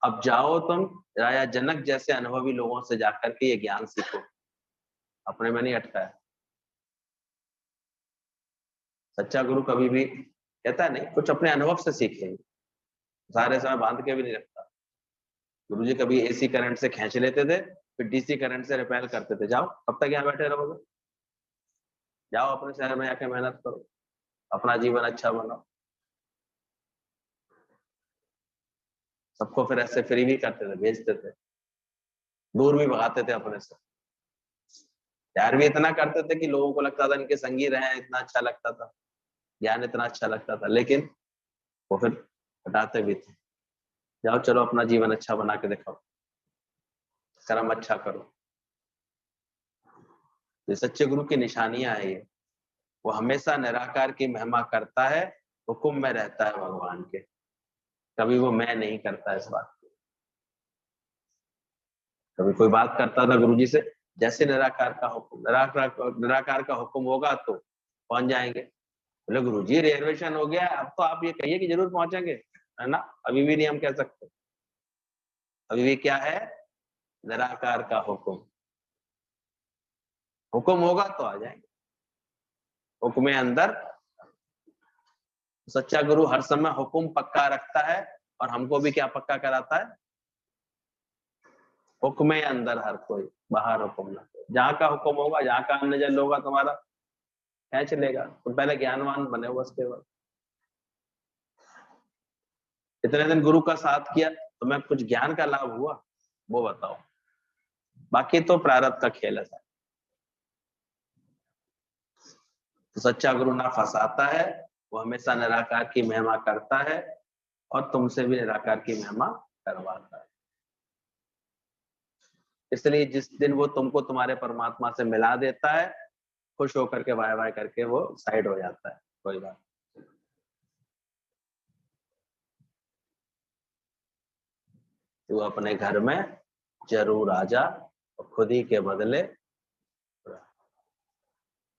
[SPEAKER 2] अब जाओ तुम राजा जनक जैसे अनुभवी लोगों से जाकर के ये ज्ञान सीखो, अपने में नहीं अटका है। सच्चा गुरु कभी भी कहता है नहीं, कुछ अपने अनुभव से सीखेंगे, सारे समय बांध के भी नहीं रखता। गुरु जी कभी एसी करंट से खींच लेते थे, फिर डीसी करंट से रिपेयर करते थे, जाओ कब तक यहाँ बैठे रहोगे, जाओ अपने शहर में आके मेहनत करो, अपना जीवन अच्छा बनाओ। सबको फिर ऐसे फ्री भी करते थे, भेजते थे, दूर भी भगाते थे अपने से। प्यार भी इतना करते थे कि लोगों को लगता था इनके संगी रहे, इतना अच्छा लगता था, ज्ञान इतना अच्छा लगता था, लेकिन वो फिर हटाते भी थे। जाओ चलो अपना जीवन अच्छा बना के दिखाओ, कर्म अच्छा करो। ये सच्चे गुरु की निशानियां है ये, वो हमेशा निराकार की महिमा करता है, हुक्म में रहता है भगवान के, कभी वो मैं नहीं करता इस बात को। कभी कोई बात करता था गुरु जी से, जैसे निराकार का हुक्म, निराकार का हुक्म होगा तो पहुंच जाएंगे। बोले गुरु जी रिजर्वेशन हो गया, अब तो आप ये कहिए कि जरूर पहुंचेंगे, है ना, अभी भी नहीं हम कह सकते, अभी भी क्या है, निराकार का हुक्म, हुक्म होगा तो आ जाएंगे, हुक्म अंदर। सच्चा गुरु हर समय हुक्म पक्का रखता है, और हमको भी क्या पक्का कराता है, हुक्म अंदर हर कोई, बाहर हुक्म ना। जहाँ का हुक्म होगा, जहाँ का नजर होगा तुम्हारा खींच लेगा, तुम पहले ज्ञानवान बने हो उसके बाद। इतने दिन गुरु का साथ किया तो मैं कुछ ज्ञान का लाभ हुआ, वो बताओ। बाकी तो प्रारब्ध का खेल है। तो सच्चा गुरु ना फंसाता है, वो हमेशा निराकार की महिमा करता है और तुमसे भी निराकार की महिमा करवाता है। इसलिए जिस दिन वो तुमको तुम्हारे परमात्मा से मिला देता है, खुश होकर के वाय वाय करके वो साइड हो जाता है, कोई बात। तू अपने घर में जरूर आ जा और खुद ही के बदले